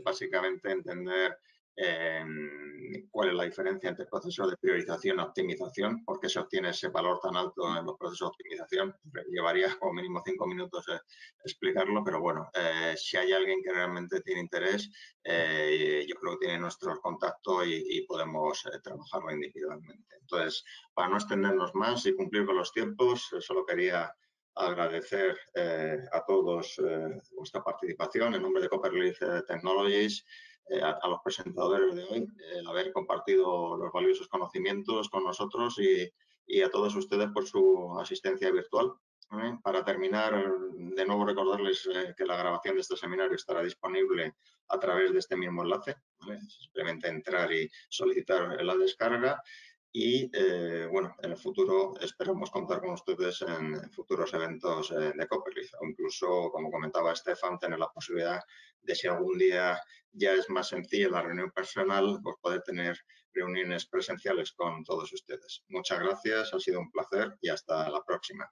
básicamente entender cuál es la diferencia entre procesos de priorización y optimización, por qué se obtiene ese valor tan alto en los procesos de optimización. Llevaría como mínimo 5 minutos explicarlo, pero bueno, si hay alguien que realmente tiene interés, yo creo que tiene nuestro contacto y podemos trabajarlo individualmente. Entonces, para no extendernos más y cumplir con los tiempos, solo quería agradecer a todos vuestra participación en nombre de Copperleaf Technologies, a los presentadores de hoy, el haber compartido los valiosos conocimientos con nosotros y a todos ustedes por su asistencia virtual. Para terminar, de nuevo recordarles que la grabación de este seminario estará disponible a través de este mismo enlace, ¿vale? Simplemente entrar y solicitar la descarga. Y bueno, en el futuro esperamos contar con ustedes en futuros eventos de Copperleaf, o incluso, como comentaba Stefan, tener la posibilidad de, si algún día ya es más sencilla la reunión personal, pues poder tener reuniones presenciales con todos ustedes. Muchas gracias, ha sido un placer y hasta la próxima.